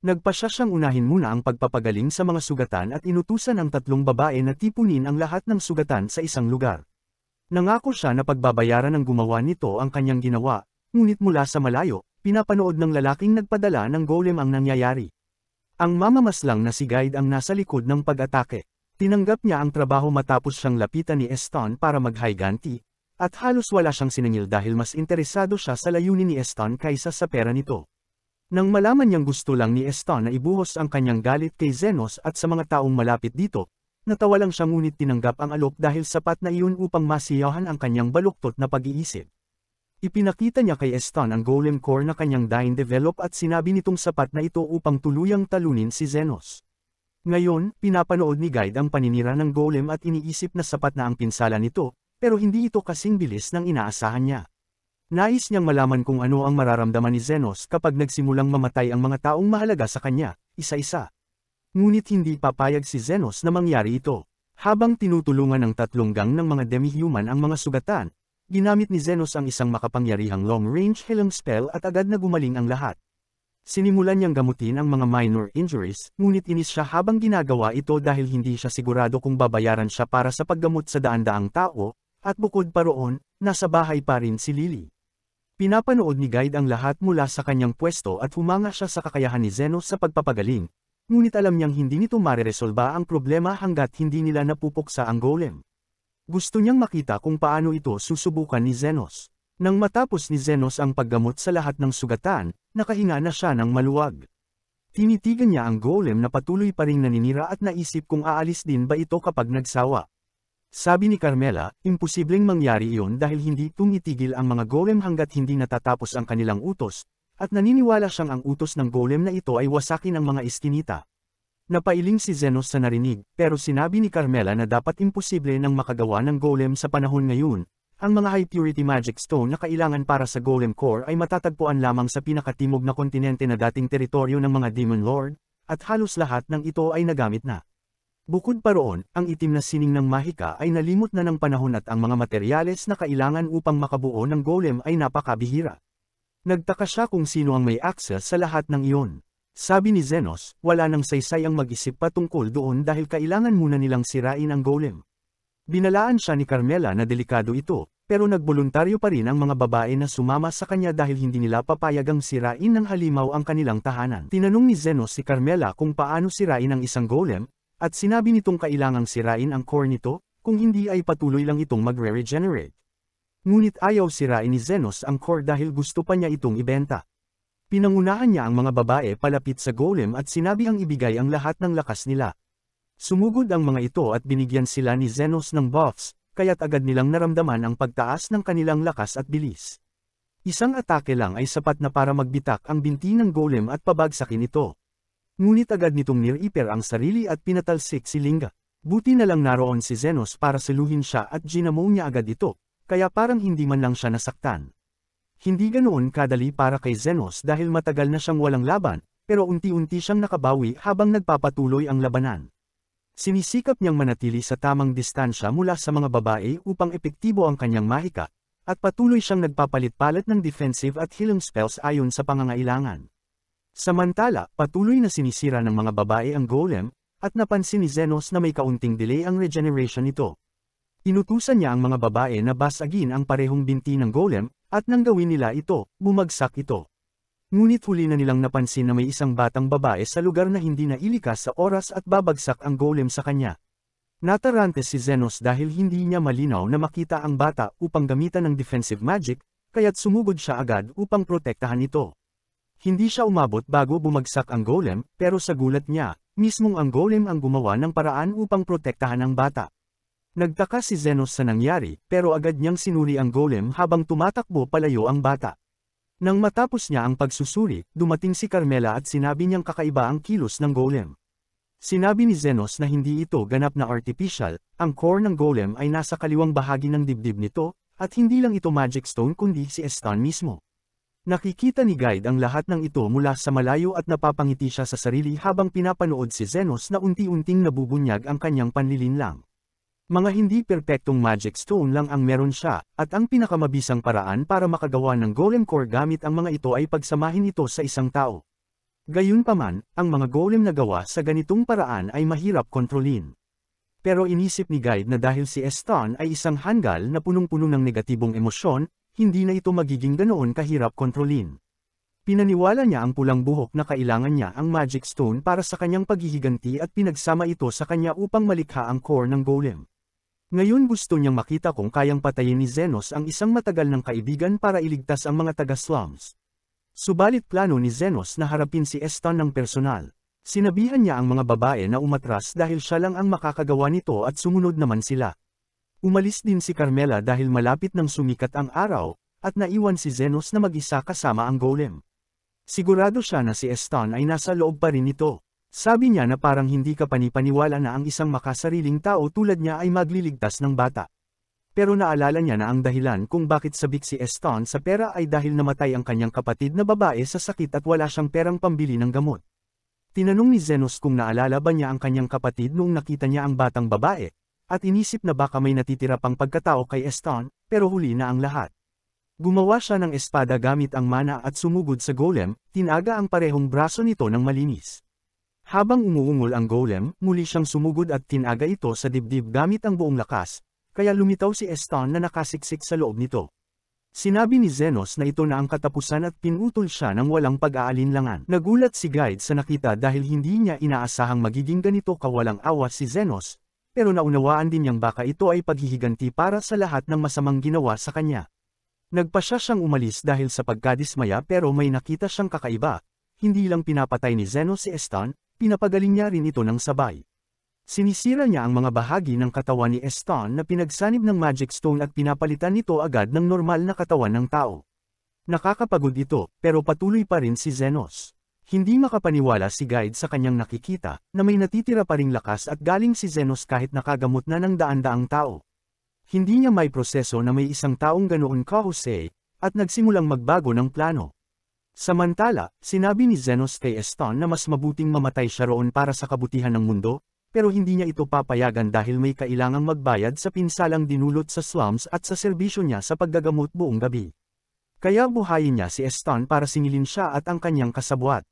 Speaker 1: Nagpasya siyang unahin muna ang pagpapagaling sa mga sugatan at inutusan ang 3 babae na tipunin ang lahat ng sugatan sa isang lugar. Nangako siya na pagbabayaran ng gumawa nito ang kanyang ginawa, ngunit mula sa malayo, pinapanood ng lalaking nagpadala ng golem ang nangyayari. Ang mamamaslang na si Guide ang nasa likod ng pag-atake. Tinanggap niya ang trabaho matapos siyang lapitan ni Eston para maghiganti, at halos wala siyang sinangil dahil mas interesado siya sa layunin ni Eston kaysa sa pera nito. Nang malaman niyang gusto lang ni Eston na ibuhos ang kanyang galit kay Zenos at sa mga taong malapit dito, natawa lang siya ngunit tinanggap ang alok dahil sapat na iyon upang masiyahan ang kanyang baluktot na pag-iisip. Ipinakita niya kay Eston ang golem core na kanyang dying develop at sinabi nitong sapat na ito upang tuluyang talunin si Zenos. Ngayon, pinapanood ni Guide ang paninira ng golem at iniisip na sapat na ang pinsala nito, pero hindi ito kasing bilis ng inaasahan niya. Nais niyang malaman kung ano ang mararamdaman ni Zenos kapag nagsimulang mamatay ang mga taong mahalaga sa kanya, isa-isa. Ngunit hindi papayag si Zenos na mangyari ito. Habang tinutulungan ng 3 gang ng mga demi-human ang mga sugatan, ginamit ni Zenos ang isang makapangyarihang long-range healing spell at agad na gumaling ang lahat. Sinimulan niyang gamutin ang mga minor injuries, ngunit inis siya habang ginagawa ito dahil hindi siya sigurado kung babayaran siya para sa paggamot sa daan-daang tao, at bukod pa roon, nasa bahay pa rin si Lily. Pinapanood ni Guide ang lahat mula sa kanyang pwesto at humanga siya sa kakayahan ni Zenos sa pagpapagaling, ngunit alam niyang hindi nito mareresolba ang problema hanggat hindi nila napupuksa ang golem. Gusto niyang makita kung paano ito susubukan ni Zenos. Nang matapos ni Zenos ang paggamot sa lahat ng sugatan, nakahinga na siya ng maluwag. Tinitigan niya ang golem na patuloy pa ring naninira at naisip kung aalis din ba ito kapag nagsawa. Sabi ni Carmela, imposibleng mangyari iyon dahil hindi tumitigil ang mga golem hanggat hindi natatapos ang kanilang utos, at naniniwala siyang ang utos ng golem na ito ay wasakin ang mga iskinita. Napailing si Zenos sa narinig, pero sinabi ni Carmela na dapat imposible nang makagawa ng golem sa panahon ngayon. Ang mga high-purity magic stone na kailangan para sa golem core ay matatagpuan lamang sa pinakatimog na kontinente na dating teritoryo ng mga Demon Lord, at halos lahat ng ito ay nagamit na. Bukod pa roon, ang itim na sining ng mahika ay nalimot na ng panahon at ang mga materyales na kailangan upang makabuo ng golem ay napakabihira. Nagtaka siya kung sino ang may access sa lahat ng iyon. Sabi ni Zenos, wala nang saysay ang mag-isip pa tungkol doon dahil kailangan muna nilang sirain ang golem. Binalaan siya ni Carmela na delikado ito, pero nagboluntaryo pa rin ang mga babae na sumama sa kanya dahil hindi nila papayagang sirain ng halimaw ang kanilang tahanan. Tinanong ni Zenos si Carmela kung paano sirain ang isang golem, at sinabi nitong kailangang sirain ang core nito, kung hindi ay patuloy lang itong magre-regenerate. Ngunit ayaw sirain ni Zenos ang core dahil gusto pa niya itong ibenta. Pinangunahan niya ang mga babae palapit sa golem at sinabihang ibigay ang lahat ng lakas nila. Sumugod ang mga ito at binigyan sila ni Zenos ng buffs, kaya't agad nilang naramdaman ang pagtaas ng kanilang lakas at bilis. Isang atake lang ay sapat na para magbitak ang binti ng golem at pabagsakin ito. Ngunit agad nitong nir-iper ang sarili at pinatalsik si Linga. Buti na lang naroon si Zenos para saluhin siya at ginamo niya agad ito, kaya parang hindi man lang siya nasaktan. Hindi ganoon kadali para kay Zenos dahil matagal na siyang walang laban, pero unti-unti siyang nakabawi habang nagpapatuloy ang labanan. Sinisikap niyang manatili sa tamang distansya mula sa mga babae upang epektibo ang kanyang mahika, at patuloy siyang nagpapalit-palit ng defensive at healing spells ayon sa pangangailangan. Samantala, patuloy na sinisira ng mga babae ang golem, at napansin ni Zenos na may kaunting delay ang regeneration nito. Inutusan niya ang mga babae na basagin ang parehong binti ng golem, at nang gawin nila ito, bumagsak ito. Ngunit huli na nilang napansin na may isang batang babae sa lugar na hindi nailikas sa oras at babagsak ang golem sa kanya. Natarante si Zenos dahil hindi niya malinaw na makita ang bata upang gamitan ng defensive magic, kaya't sumugod siya agad upang protektahan ito. Hindi siya umabot bago bumagsak ang golem, pero sa gulat niya, mismong ang golem ang gumawa ng paraan upang protektahan ang bata. Nagtaka si Zenos sa nangyari, pero agad niyang sinuri ang golem habang tumatakbo palayo ang bata. Nang matapos niya ang pagsusuri, dumating si Carmela at sinabi niyang kakaiba ang kilos ng golem. Sinabi ni Zenos na hindi ito ganap na artificial, ang core ng golem ay nasa kaliwang bahagi ng dibdib nito, at hindi lang ito magic stone kundi si Eston mismo. Nakikita ni Guide ang lahat ng ito mula sa malayo at napapangiti siya sa sarili habang pinapanood si Zenos na unti-unting nabubunyag ang kanyang panlilinlang. Mga hindi perpektong magic stone lang ang meron siya, at ang pinakamabisang paraan para makagawa ng golem core gamit ang mga ito ay pagsamahin ito sa isang tao. Gayunpaman, ang mga golem na gawa sa ganitong paraan ay mahirap kontrolin. Pero inisip ni Guide na dahil si Eston ay isang hanggal na punong-puno ng negatibong emosyon, hindi na ito magiging ganoon kahirap kontrolin. Pinaniwala niya ang pulang buhok na kailangan niya ang magic stone para sa kanyang paghihiganti at pinagsama ito sa kanya upang malikha ang core ng golem. Ngayon gusto niyang makita kung kayang patayin ni Zenos ang isang matagal ng kaibigan para iligtas ang mga taga-slums. Subalit plano ni Zenos na harapin si Eston ng personal. Sinabihan niya ang mga babae na umatras dahil siya lang ang makakagawa nito at sumunod naman sila. Umalis din si Carmela dahil malapit nang sumikat ang araw, at naiwan si Zenos na mag-isa kasama ang golem. Sigurado siya na si Eston ay nasa loob pa rin nito. Sabi niya na parang hindi ka panipaniwala na ang isang makasariling tao tulad niya ay magliligtas ng bata. Pero naalala niya na ang dahilan kung bakit sabik si Eston sa pera ay dahil namatay ang kanyang kapatid na babae sa sakit at wala siyang perang pambili ng gamot. Tinanong ni Zenos kung naalala ba niya ang kanyang kapatid noong nakita niya ang batang babae, at inisip na baka may natitira pang pagkatao kay Eston, pero huli na ang lahat. Gumawa siya ng espada gamit ang mana at sumugod sa golem, tinaga ang parehong braso nito ng malinis. Habang umuungol ang golem, muli siyang sumugod at tinaga ito sa dibdib gamit ang buong lakas, kaya lumitaw si Eston na nakasiksik sa loob nito. Sinabi ni Zenos na ito na ang katapusan at pinutol siya ng walang pag-aalinlangan. Nagulat si Guide sa nakita dahil hindi niya inaasahang magiging ganito kawalang awa si Zenos, pero naunawaan din niyang baka ito ay paghihiganti para sa lahat ng masamang ginawa sa kanya. Nagpasya siyang umalis dahil sa pagkadismaya pero may nakita siyang kakaiba, hindi lang pinapatay ni Zenos si Eston, pinapagaling niya rin ito ng sabay. Sinisira niya ang mga bahagi ng katawan ni Eston na pinagsanib ng magic stone at pinapalitan nito agad ng normal na katawan ng tao. Nakakapagod ito, pero patuloy pa rin si Zenos. Hindi makapaniwala si Guide sa kanyang nakikita, na may natitira pa ring lakas at galing si Zenos kahit nakagamot na ng daan-daang tao. Hindi niya may proseso na may isang taong ganoon kahusay, at nagsimulang magbago ng plano. Samantala, sinabi ni Zenos kay Eston na mas mabuting mamatay siya roon para sa kabutihan ng mundo, pero hindi niya ito papayagan dahil may kailangang magbayad sa pinsalang dinulot sa slums at sa serbisyo niya sa paggagamot buong gabi. Kaya buhayin niya si Eston para singilin siya at ang kanyang kasabwat.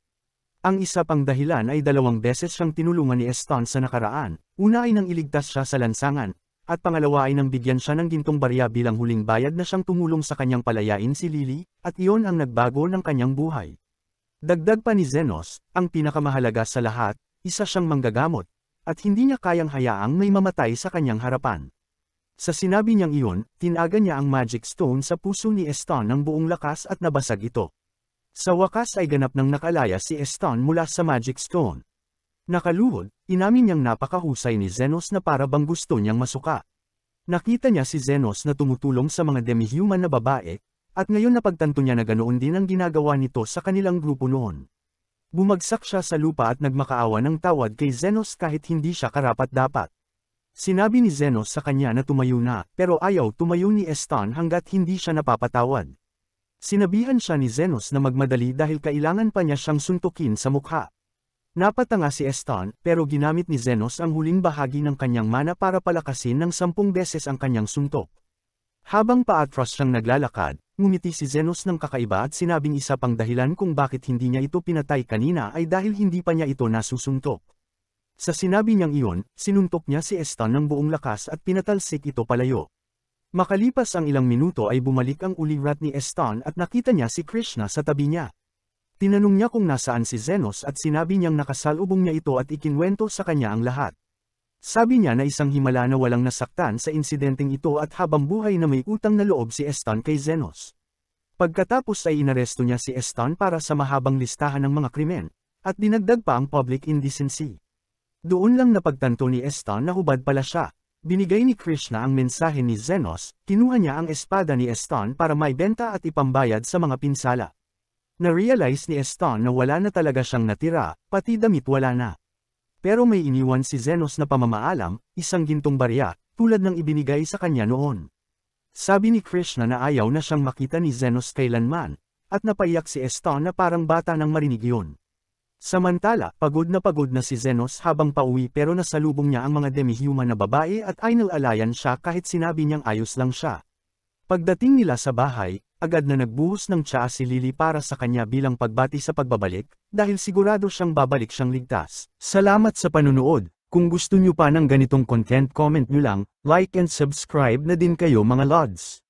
Speaker 1: Ang isa pang dahilan ay 2 beses siyang tinulungan ni Eston sa nakaraan, una ay nang iligtas siya sa lansangan, at pangalawa ay nang bigyan siya ng gintong barya bilang huling bayad na siyang tumulong sa kanyang palayain si Lily, at iyon ang nagbago ng kanyang buhay. Dagdag pa ni Zenos, ang pinakamahalaga sa lahat, isa siyang manggagamot, at hindi niya kayang hayaang may mamatay sa kanyang harapan. Sa sinabi niyang iyon, tinaga niya ang Magic Stone sa puso ni Eston ng buong lakas at nabasag ito. Sa wakas ay ganap nang nakalaya si Eston mula sa Magic Stone. Nakaluhod, inamin niyang napakahusay ni Zenos na para bang gusto niyang masuka. Nakita niya si Zenos na tumutulong sa mga demi-human na babae, at ngayon napagtanto niya na ganoon din ang ginagawa nito sa kanilang grupo noon. Bumagsak siya sa lupa at nagmakaawa ng tawad kay Zenos kahit hindi siya karapat-dapat. Sinabi ni Zenos sa kanya na tumayo na, pero ayaw tumayo ni Eston hanggat hindi siya napapatawad. Sinabihan siya ni Zenos na magmadali dahil kailangan pa niya siyang suntukin sa mukha. Napatanga si Eston, pero ginamit ni Zenos ang huling bahagi ng kanyang mana para palakasin ng 10 beses ang kanyang suntok. Habang paatras siyang naglalakad, ngumiti si Zenos ng kakaiba at sinabing isa pang dahilan kung bakit hindi niya ito pinatay kanina ay dahil hindi pa niya ito nasusuntok. Sa sinabi niyang iyon, sinuntok niya si Eston ng buong lakas at pinatalsik ito palayo. Makalipas ang ilang minuto ay bumalik ang ulirat ni Eston at nakita niya si Krishna sa tabi niya. Tinanong niya kung nasaan si Zenos at sinabi niyang nakasalubong niya ito at ikinwento sa kanya ang lahat. Sabi niya na isang himala na walang nasaktan sa insidenteng ito at habang buhay na may utang na loob si Eston kay Zenos. Pagkatapos ay inaresto niya si Eston para sa mahabang listahan ng mga krimen, at dinagdag pa ang public indecency. Doon lang napagtanto ni Eston na hubad pala siya. Binigay ni Krishna ang mensahe ni Zenos, kinuha niya ang espada ni Eston para maibenta at ipambayad sa mga pinsala. Na-realize ni Eston na wala na talaga siyang natira, pati damit wala na. Pero may iniwan si Zenos na pamamaalam, isang gintong barya, tulad ng ibinigay sa kanya noon. Sabi ni Krishna na ayaw na siyang makita ni Zenos kailanman, at napaiyak si Eston na parang bata nang marinig yun. Samantala, pagod na si Zenos habang pauwi pero nasalubong niya ang mga demi-human na babae at ay nalalayan siya kahit sinabi niyang ayos lang siya. Pagdating nila sa bahay, agad na nagbuhos ng tsaa si Lily para sa kanya bilang pagbati sa pagbabalik, dahil sigurado siyang babalik siyang ligtas. Salamat sa panunood. Kung gusto niyo pa ng ganitong content, comment niyo lang, like and subscribe na din kayo mga lods.